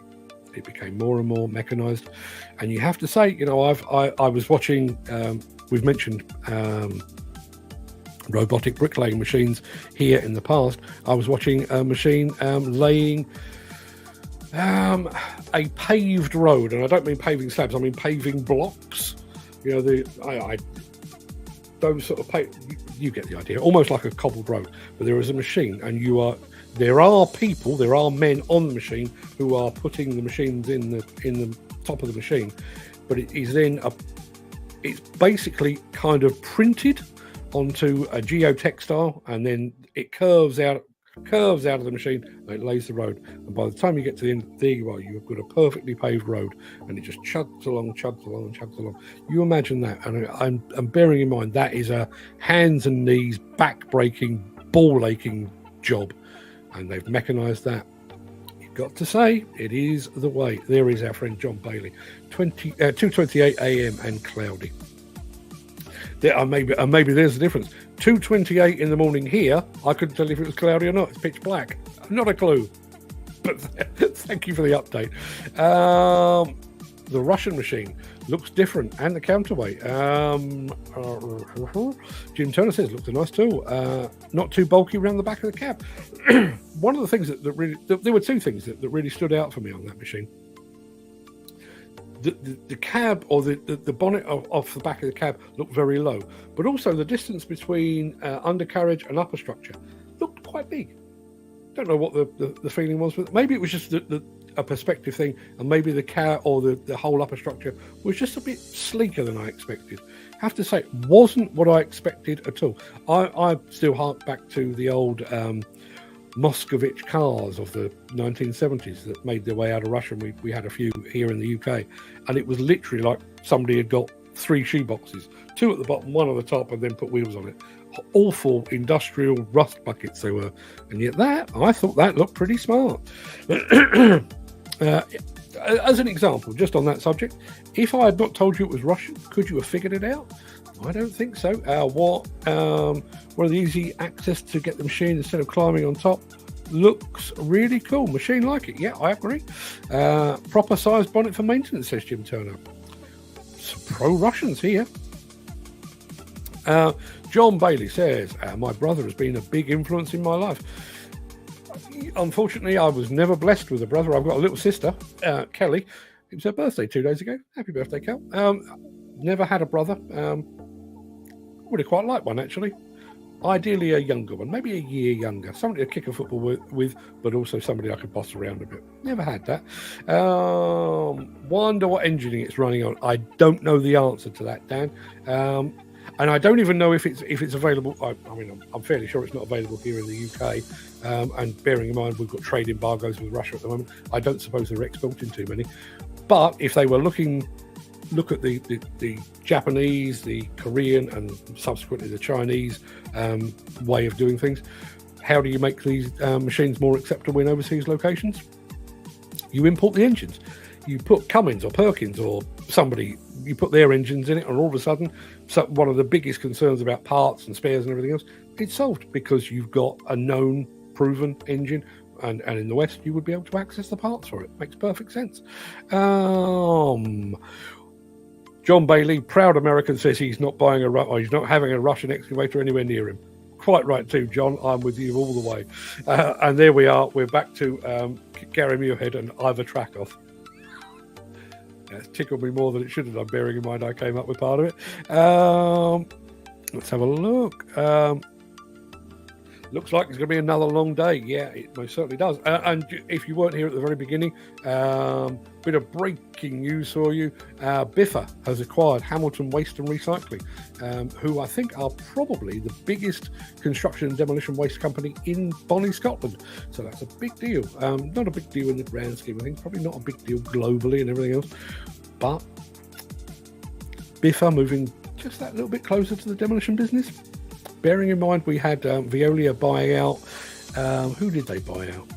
S1: it became more and more mechanised. And you have to say, you know, I was watching. We've mentioned robotic bricklaying machines here in the past. I was watching a machine laying a paved road, and I don't mean paving slabs, I mean paving blocks. You know, those sort of you get the idea, almost like a cobbled road. But there is a machine, and there are men on the machine who are putting the machines in the top of the machine. But it is then it's basically kind of printed onto a geotextile, and then it curves out of the machine, and it lays the road. And by the time you get to the end, there you are. You've got a perfectly paved road, and it just chugs along. You imagine that, and I'm bearing in mind that is a hands and knees, back-breaking, ball-aching job, and they've mechanised that. You've got to say, it is the way. There is our friend John Bailey, 2:28 a.m. and cloudy. Maybe there's the difference. 2:28 in the morning here, I couldn't tell if it was cloudy or not. It's pitch black. Not a clue. But thank you for the update. The Russian machine looks different, and the counterweight. Jim Turner says looks a nice tool. Not too bulky around the back of the cab. One of the things that really, there were two things that really stood out for me on that machine. The cab, or the bonnet off the back of the cab, looked very low, but also the distance between undercarriage and upper structure looked quite big. Don't know what the feeling was, but maybe it was just a perspective thing, and maybe the car or the whole upper structure was just a bit sleeker than I expected. I have to say, it wasn't what I expected at all. I still hark back to the old Moscovich cars of the 1970s that made their way out of Russia. And we had a few here in the UK, and it was literally like somebody had got 3 shoeboxes, 2 at the bottom, 1 on the top, and then put wheels on it. Awful industrial rust buckets they were, and yet I thought that looked pretty smart. As an example, just on that subject, if I had not told you it was Russian, could you have figured it out? I don't think so. One of the easy access to get the machine instead of climbing on top looks really cool. Machine like it. Yeah, I agree. Proper size bonnet for maintenance, says Jim Turner. Some pro-Russians here. John Bailey says, my brother has been a big influence in my life. Unfortunately, I was never blessed with a brother. I've got a little sister, Kelly. It was her birthday 2 days ago. Happy birthday, Kel. Never had a brother. Would have quite liked one, actually. Ideally a younger one, maybe a year younger. Somebody to kick a football with, but also somebody I could boss around a bit. Never had that. Wonder what engine it's running on. I don't know the answer to that, Dan. And I don't even know if it's available. I mean, I'm fairly sure it's not available here in the UK. And bearing in mind we've got trade embargoes with Russia at the moment, I don't suppose they're exporting too many. But if they were look at the Japanese, the Korean, and subsequently the Chinese way of doing things, how do you make these machines more acceptable in overseas locations? You import the engines. You put Cummins or Perkins or somebody, you put their engines in it, and all of a sudden, one of the biggest concerns about parts and spares and everything else, it's solved because you've got a known, proven engine. And in the West, you would be able to access the parts for it. Makes perfect sense. John Bailey, proud American, says he's not he's not having a Russian excavator anywhere near him. Quite right too, John. I'm with you all the way. And there we are. We're back to Gary Muirhead and Ivor Trackoff. It's tickled me more than it should have done, bearing in mind I came up with part of it. Let's have a look. Looks like it's going to be another long day. Yeah, it most certainly does. And if you weren't here at the very beginning, bit of breaking news for you. Biffa has acquired Hamilton Waste and Recycling, who I think are probably the biggest construction and demolition waste company in Bonnie, Scotland. So that's a big deal. Not a big deal in the grand scheme of things, probably not a big deal globally and everything else. But Biffa moving just that little bit closer to the demolition business. Bearing in mind we had Veolia buying out, who did they buy out?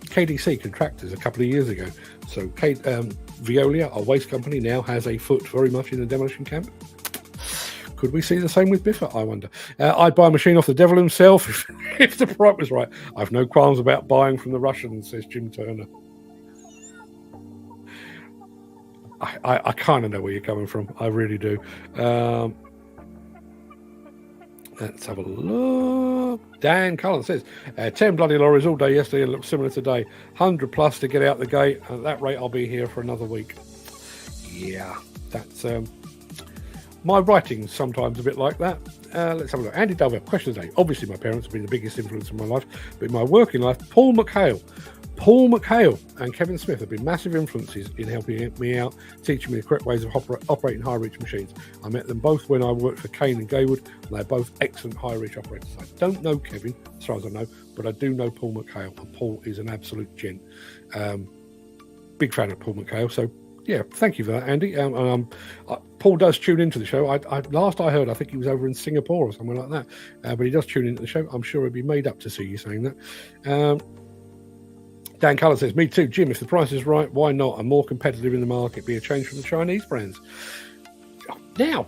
S1: KDC Contractors a couple of years ago. So Veolia, our waste company, now has a foot very much in the demolition camp. Could we see the same with Biffa, I wonder? I'd buy a machine off the devil himself if the price was right. I've no qualms about buying from the Russians, says Jim Turner. I kind of know where you're coming from. I really do. Let's have a look. Dan Cullen says, 10 bloody lorries all day yesterday and looks similar today. 100 plus to get out the gate. At that rate, I'll be here for another week. Yeah, that's... my writing's sometimes a bit like that. Let's have a look. Andy Dover, question today. Obviously, my parents have been the biggest influence in my life, but in my working life, Paul McHale and Kevin Smith have been massive influences in helping me out, teaching me the correct ways of operating high-reach machines. I met them both when I worked for Kane and Gaywood, and they're both excellent high-reach operators. I don't know Kevin, as far as I know, but I do know Paul McHale, and Paul is an absolute gent. Big fan of Paul McHale, so yeah, thank you for that, Andy. Paul does tune into the show. Last I heard, I think he was over in Singapore or somewhere like that, but he does tune into the show. I'm sure he'd be made up to see you saying that. Dan Cullen says, me too, Jim, if the price is right, why not? I'm more competitive in the market, be a change from the Chinese brands. Now,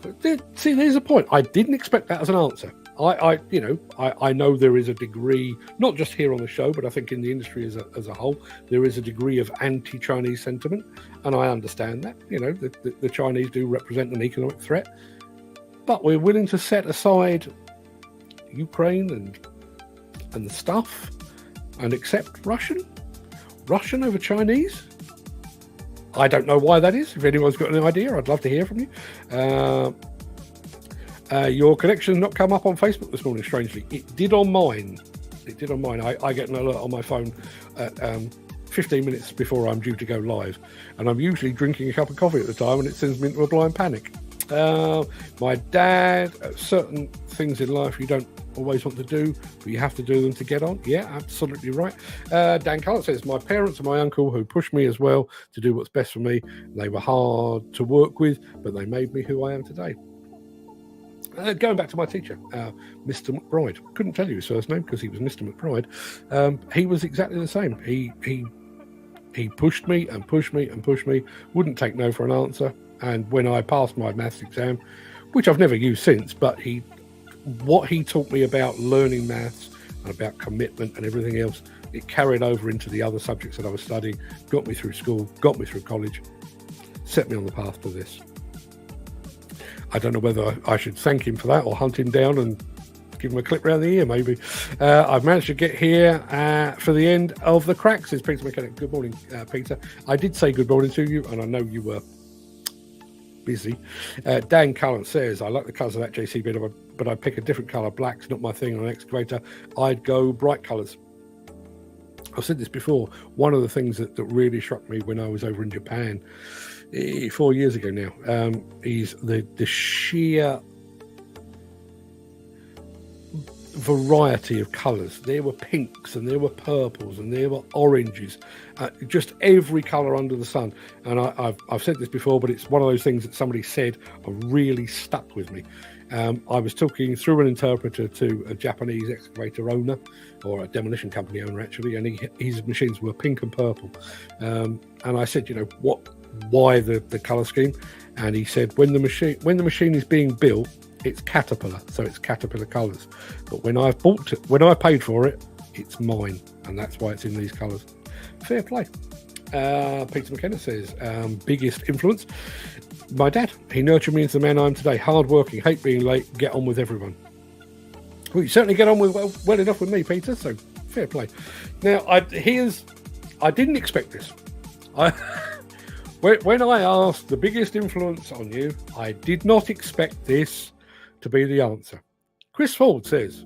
S1: see, there's a point. I didn't expect that as an answer. I know there is a degree, not just here on the show, but I think in the industry as a whole, there is a degree of anti-Chinese sentiment, and I understand that. The Chinese do represent an economic threat, but we're willing to set aside Ukraine and the stuff and accept Russian over Chinese. I don't know why that is. If anyone's got an idea, I'd love to hear from you. Your connection's not come up on Facebook this morning, strangely. It did on mine. I get an alert on my phone at 15 minutes before I'm due to go live. And I'm usually drinking a cup of coffee at the time, and it sends me into a blind panic. My dad, certain things in life you don't always want to do, but you have to do them to get on. Yeah, absolutely right. Dan Cullen says, my parents and my uncle who pushed me as well to do what's best for me. They were hard to work with, but they made me who I am today. Going back to my teacher, Mr. McBride. Couldn't tell you his first name because he was Mr. McBride. He was exactly the same. He pushed me and pushed me and pushed me, wouldn't take no for an answer. And when I passed my maths exam, which I've never used since, but what he taught me about learning maths and about commitment and everything else, it carried over into the other subjects that I was studying, got me through school, got me through college, set me on the path to this. I don't know whether I should thank him for that or hunt him down and give him a clip round the ear, maybe. I've managed to get here for the end of the Craic, says Peter McKenna. Good morning, Peter. I did say good morning to you, and I know you were busy. Dan Cullen says, I like the colours of that JC bit, but I'd pick a different colour. Black's not my thing on an excavator. I'd go bright colours. I've said this before. One of the things that really struck me when I was over in Japan 4 years ago now is the sheer variety of colours. There were pinks and there were purples and there were oranges, just every colour under the sun. And I've said this before, but it's one of those things that somebody said really stuck with me. I was talking through an interpreter to a Japanese excavator owner, or a demolition company owner actually, and his machines were pink and purple. And I said, why the colour scheme? And he said, when the machine is being built, it's Caterpillar, so it's Caterpillar colours. But when I bought it, when I paid for it, it's mine, and that's why it's in these colours. Fair play. Peter McKenna says, biggest influence, my dad. He nurtured me into the man I am today. Hard working, hate being late, get on with everyone. Well, you certainly get on with well enough with me, Peter. So fair play. Now, I didn't expect this. When I asked the biggest influence on you, I did not expect this to be the answer. Chris Ford says,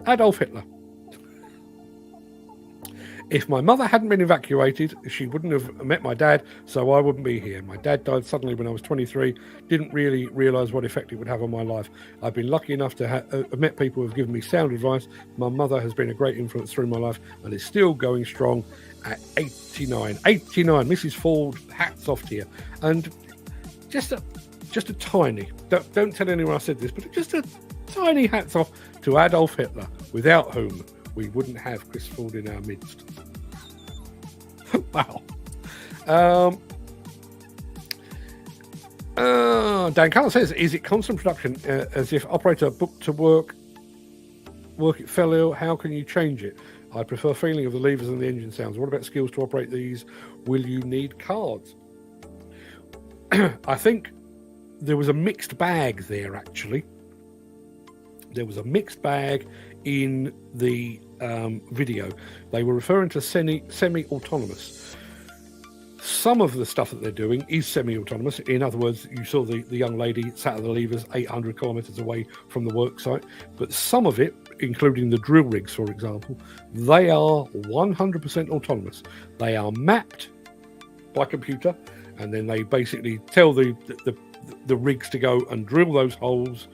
S1: Adolf Hitler. If my mother hadn't been evacuated, she wouldn't have met my dad, so I wouldn't be here. My dad died suddenly when I was 23. Didn't really realise what effect it would have on my life. I've been lucky enough to have met people who have given me sound advice. My mother has been a great influence through my life and is still going strong at 89. 89, Mrs. Ford, hats off to you. And just a tiny, don't tell anyone I said this, but just a tiny hats off to Adolf Hitler, without whom we wouldn't have Chris Ford in our midst. Wow. Dan Cullen says, is it constant production as if operator booked to work it fell ill? How can you change it? I prefer feeling of the levers and the engine sounds. What about skills to operate these? Will you need cards? I think there was a mixed bag there, actually. There was a mixed bag in the video. They were referring to semi-autonomous. Some of the stuff that they're doing is semi-autonomous. In other words, you saw the young lady sat at the levers 800 kilometres away from the work site. But some of it, including the drill rigs, for example, they are 100% autonomous. They are mapped by computer, and then they basically tell the rigs to go and drill those holes,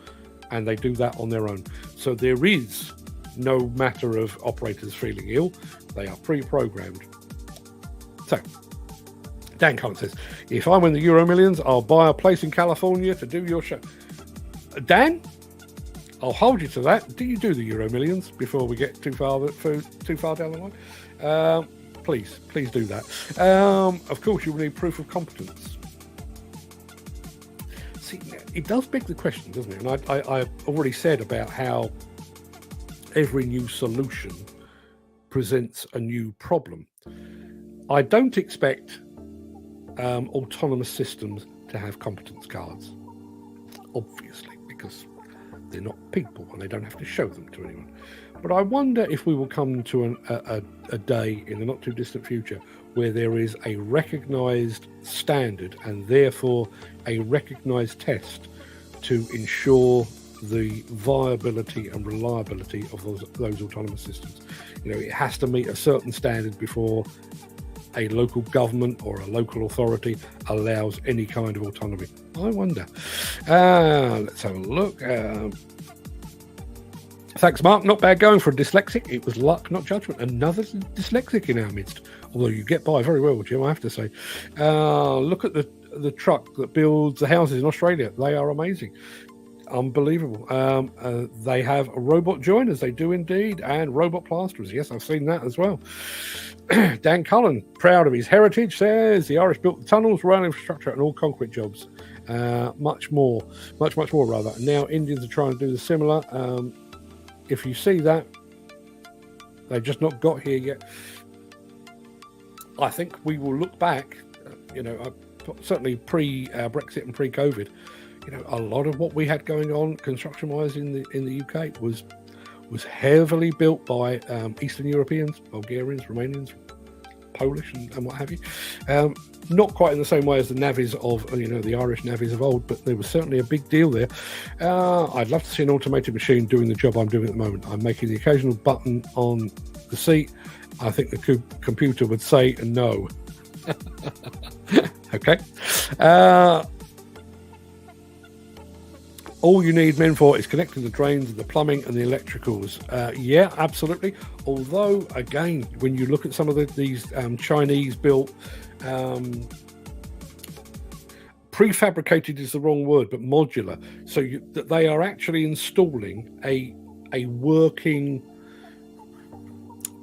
S1: and they do that on their own. So there is no matter of operators feeling ill. They are pre-programmed. So Dan Cullen says, if I win the Euro Millions, I'll buy a place in California to do your show. Dan, I'll hold you to that. Do you do the Euro Millions before we get too far down the line? Please do that. Of course, you will need proof of competence. See, it does beg the question, doesn't it? And I already said about how every new solution presents a new problem. I don't expect autonomous systems to have competence cards, obviously, because they're not people and they don't have to show them to anyone. But I wonder if we will come to a day in the not too distant future where there is a recognised standard and therefore a recognised test to ensure the viability and reliability of those autonomous systems. You know, it has to meet a certain standard before a local government or a local authority allows any kind of autonomy. I wonder. Let's have a look. Thanks, Mark. Not bad going for a dyslexic. It was luck, not judgment. Another dyslexic in our midst. Although you get by very well, Jim, I have to say. Look at the truck that builds the houses in Australia. They are amazing. Unbelievable. They have robot joiners. They do indeed. And robot plasterers. Yes, I've seen that as well. Dan Cullen, proud of his heritage, says the Irish built the tunnels, rail infrastructure and all concrete jobs. Much more rather. Now Indians are trying to do the similar. If you see that, they've just not got here yet. I think we will look back, certainly pre-Brexit and pre-COVID, a lot of what we had going on construction-wise in the UK was heavily built by Eastern Europeans, Bulgarians, Romanians, Polish and what have you. Not quite in the same way as the navvies of, the Irish navvies of old, but there was certainly a big deal there. I'd love to see an automated machine doing the job I'm doing at the moment. I'm making the occasional button on the seat. I think the computer would say no. Okay. All you need men for is connecting the drains, the plumbing and the electricals. Yeah, absolutely. Although, again, when you look at some of these Chinese-built, prefabricated is the wrong word, but modular. So they are actually installing a working...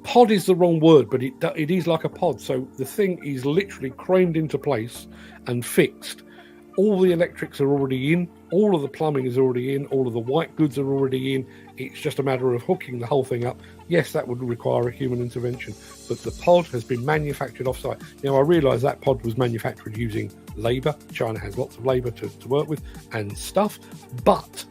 S1: Pod is the wrong word, but it is like a pod. So the thing is literally crammed into place and fixed. All the electrics are already in, all of the plumbing is already in, all of the white goods are already in. It's just a matter of hooking the whole thing up. Yes, that would require a human intervention, but the pod has been manufactured off-site. Now, I realise that pod was manufactured using labour. China has lots of labour to work with and stuff, but...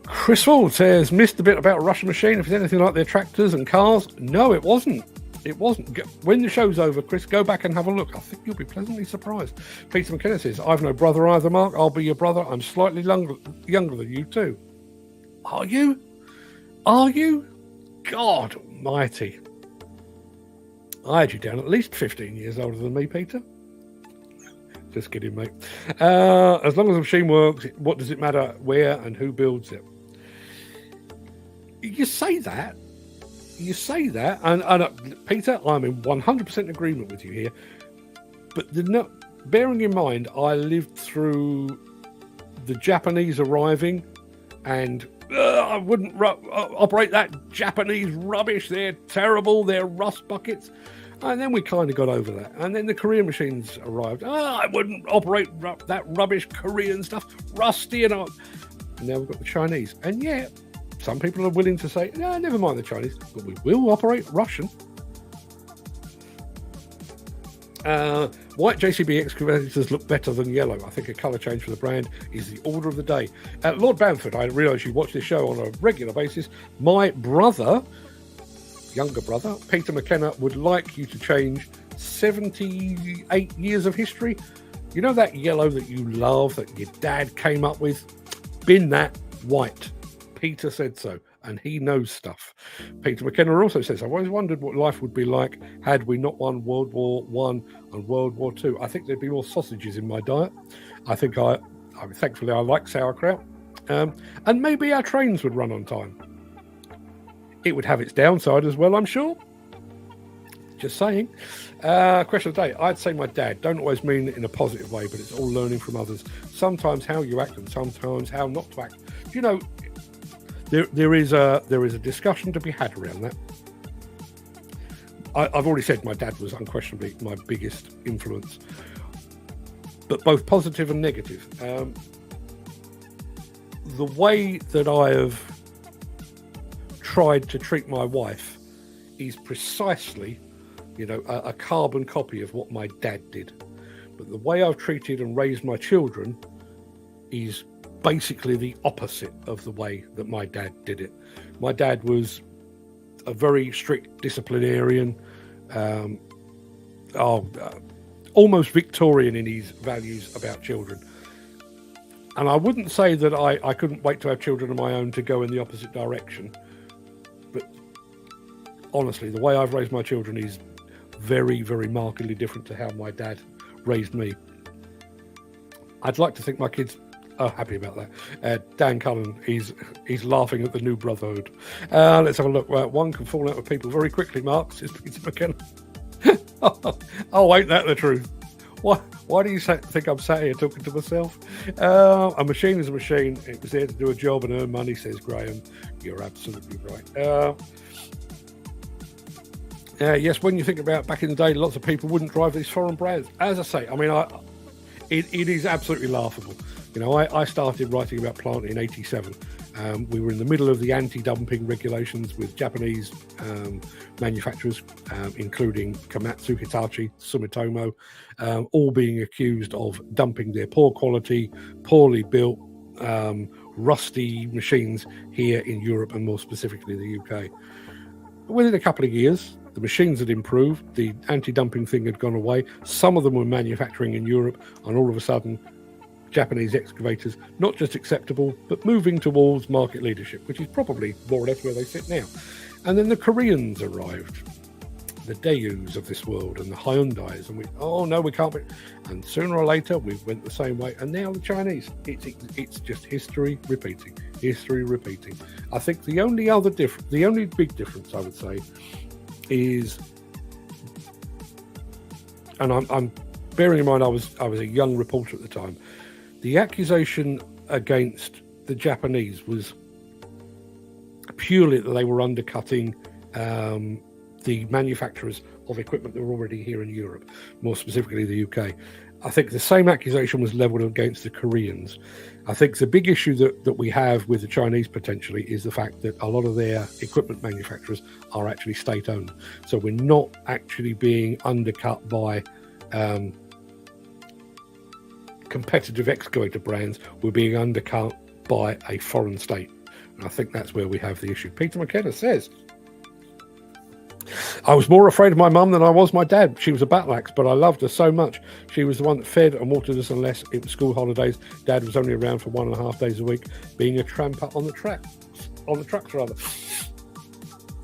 S1: Chris Ford says, missed a bit about a Russian machine. If it's anything like their tractors and cars. No, it wasn't. It wasn't. When the show's over, Chris, go back and have a look. I think you'll be pleasantly surprised. Peter McKenna says, I've no brother either, Mark. I'll be your brother. I'm slightly younger than you too. Are you? Are you? God almighty. I had you down at least 15 years older than me, Peter. Just kidding, mate. As long as the machine works, what does it matter where and who builds it? You say that, and Peter, I'm in 100% agreement with you here. But bearing in mind, I lived through the Japanese arriving, and I wouldn't operate that Japanese rubbish. They're terrible. They're rust buckets. And then we kind of got over that. And then the Korean machines arrived. I wouldn't operate that rubbish Korean stuff, rusty and all. And now we've got the Chinese. And yeah, some people are willing to say, no, never mind the Chinese, but we will operate Russian. White JCB excavators look better than yellow. I think a colour change for the brand is the order of the day. Lord Bamford, I realise you watch this show on a regular basis. My brother, younger brother, Peter McKenna, would like you to change 78 years of history. You know that yellow that you love, that your dad came up with? Bin that white. Peter said so, and he knows stuff. Peter McKenna also says, I've always wondered what life would be like had we not won World War I and World War II. I think there'd be more sausages in my diet. Thankfully, I like sauerkraut. And maybe our trains would run on time. It would have its downside as well, I'm sure. Just saying. Question of the day. I'd say my dad. Don't always mean it in a positive way, but it's all learning from others. Sometimes how you act and sometimes how not to act. You know, there is a discussion to be had around that. I've already said my dad was unquestionably my biggest influence, but both positive and negative. The way that I have tried to treat my wife is precisely, a carbon copy of what my dad did. But the way I've treated and raised my children is basically the opposite of the way that my dad did it. My dad was a very strict disciplinarian, almost Victorian in his values about children. And I wouldn't say that I couldn't wait to have children of my own to go in the opposite direction. But honestly, the way I've raised my children is very, very markedly different to how my dad raised me. I'd like to think my kids are happy about that. Dan Cullen, he's laughing at the new brotherhood. Let's have a look. One can fall out with people very quickly, Mark, says Peter McKenna. Oh, ain't that the truth? Why do you think I'm sat here talking to myself? A machine is a machine. It was there to do a job and earn money, says Graham. You're absolutely right. Yes, when you think about back in the day, lots of people wouldn't drive these foreign brands. As I say, I mean, it is absolutely laughable. I started writing about plant in 87. We were in the middle of the anti-dumping regulations with Japanese manufacturers, including Komatsu, Hitachi, Sumitomo, all being accused of dumping their poor quality, poorly built, rusty machines here in Europe and more specifically the UK. Within a couple of years, the machines had improved, the anti-dumping thing had gone away, some of them were manufacturing in Europe, and all of a sudden Japanese excavators, not just acceptable, but moving towards market leadership, which is probably more or less where they sit now. And then the Koreans arrived, the Daewoo's of this world, and the Hyundais, and we can't be. And sooner or later, we went the same way. And now the Chinese, it's just history repeating. I think the only big difference I would say is, and I'm bearing in mind I was a young reporter at the time. The accusation against the Japanese was purely that they were undercutting the manufacturers of equipment that were already here in Europe, more specifically the UK. I think the same accusation was levelled against the Koreans. I think the big issue that we have with the Chinese potentially is the fact that a lot of their equipment manufacturers are actually state-owned. So we're not actually being undercut by competitive excavator brands, we're being undercut by a foreign state. And I think that's where we have the issue. Peter McKenna says, I was more afraid of my mum than I was my dad. She was a battle axe, but I loved her so much. She was the one that fed and watered us unless it was school holidays. Dad was only around for 1.5 days a week, being a tramper on the trucks rather.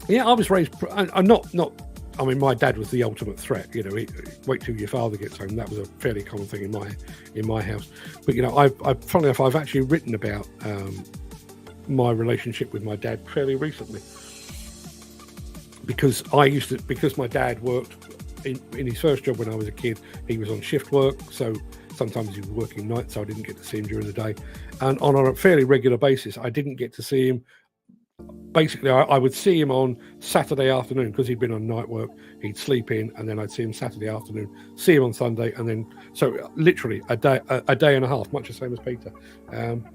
S1: Yeah, I was raised. I'm not. I mean, my dad was the ultimate threat. You know, wait till your father gets home. That was a fairly common thing in my house. But you know, funnily enough, I've actually written about my relationship with my dad fairly recently. Because my dad worked in his first job when I was a kid, he was on shift work, so sometimes he was working nights, so I didn't get to see him during the day. And on a fairly regular basis, I didn't get to see him. Basically, I would see him on Saturday afternoon because he'd been on night work. He'd sleep in, and then I'd see him Saturday afternoon, see him on Sunday, and then so literally a day and a half, much the same as Peter.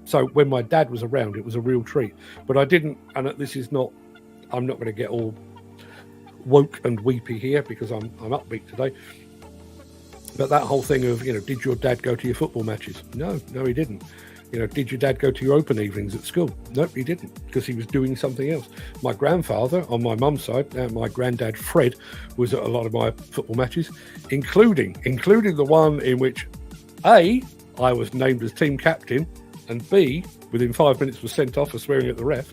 S1: So when my dad was around, it was a real treat. But I didn't, and this is not. I'm not going to get all woke and weepy here because I'm upbeat today. But that whole thing of, you know, did your dad go to your football matches? No, he didn't. You know, did your dad go to your open evenings at school? Nope, he didn't, because he was doing something else. My grandfather, on my mum's side, my granddad Fred, was at a lot of my football matches, including the one in which A, I was named as team captain, and B, within 5 minutes was sent off for swearing at the ref.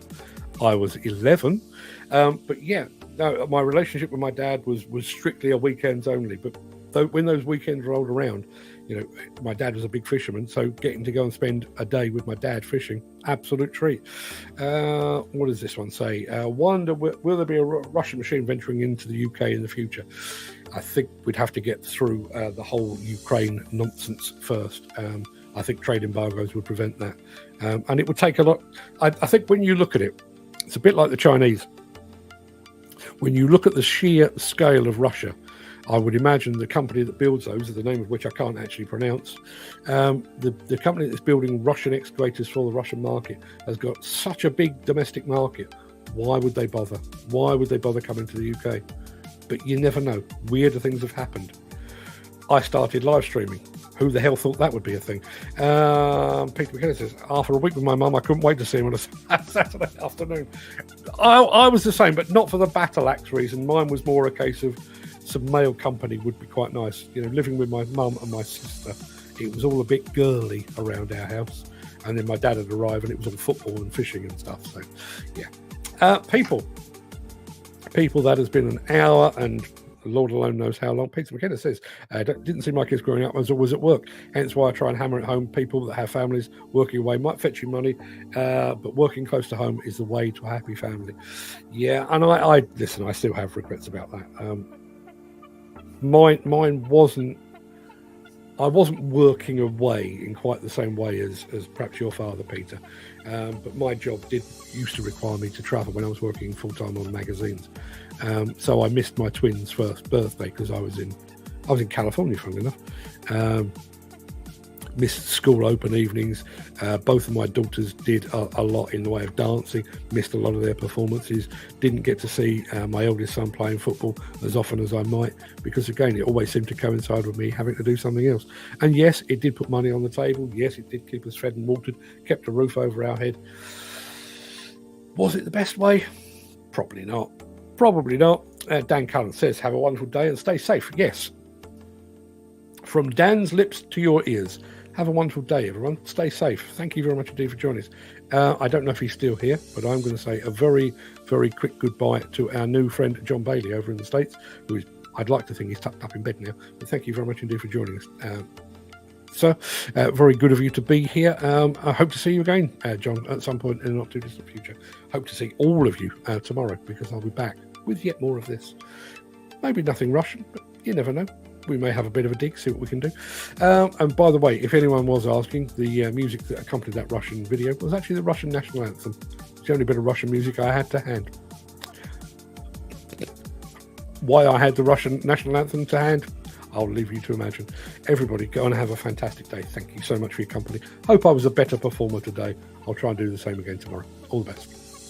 S1: I was 11. But yeah, no, my relationship with my dad was strictly a weekends only. But when those weekends rolled around, you know, my dad was a big fisherman, so getting to go and spend a day with my dad fishing, absolute treat. What does this one say? Wonder, will there be a Russian machine venturing into the UK in the future? I think we'd have to get through the whole Ukraine nonsense first. I think trade embargoes would prevent that. And it would take a lot. I think when you look at it, it's a bit like the Chinese. When you look at the sheer scale of Russia, I would imagine the company that builds those, the name of which I can't actually pronounce, the company that's building Russian excavators for the Russian market has got such a big domestic market. Why would they bother? Why would they bother coming to the UK? But you never know. Weirder things have happened. I started live streaming. Who the hell thought that would be a thing? Peter McKenna says, after a week with my mum, I couldn't wait to see him on a Saturday afternoon. I was the same, but not for the battle axe reason. Mine was more a case of some male company would be quite nice. You know, living with my mum and my sister, it was all a bit girly around our house. And then my dad had arrived and it was all football and fishing and stuff. So, yeah. People, that has been an hour and Lord alone knows how long. Peter McKenna says, didn't see my kids growing up, I was always at work. Hence why I try and hammer it home. People that have families working away might fetch you money, but working close to home is the way to a happy family. Yeah, and I listen, I still have regrets about that. Mine wasn't, I wasn't working away in quite the same way as perhaps your father, Peter. But my job used to require me to travel when I was working full-time on magazines. So I missed my twins' first birthday because I was in California, funnily enough. Missed school open evenings. Both of my daughters did a lot in the way of dancing, missed a lot of their performances, didn't get to see my eldest son playing football as often as I might, because again, it always seemed to coincide with me having to do something else. And yes, it did put money on the table. Yes, it did keep us fed and watered, kept a roof over our head. Was it the best way? Probably not. Probably not. Dan Cullen says, have a wonderful day and stay safe. Yes. From Dan's lips to your ears. Have a wonderful day, everyone. Stay safe. Thank you very much indeed for joining us. I don't know if he's still here, but I'm going to say a very, very quick goodbye to our new friend, John Bailey, over in the States, who is, I'd like to think he's tucked up in bed now. But thank you very much indeed for joining us. Sir, very good of you to be here. I hope to see you again, John, at some point in the not too distant future. Hope to see all of you tomorrow, because I'll be back with yet more of this. Maybe nothing Russian, but you never know. We may have a bit of a dig, see what we can do. And by the way, if anyone was asking, the music that accompanied that Russian video was actually the Russian national anthem. It's the only bit of Russian music I had to hand. Why I had the Russian national anthem to hand, I'll leave you to imagine. Everybody, go and have a fantastic day. Thank you so much for your company. Hope I was a better performer today. I'll try and do the same again tomorrow. All the best.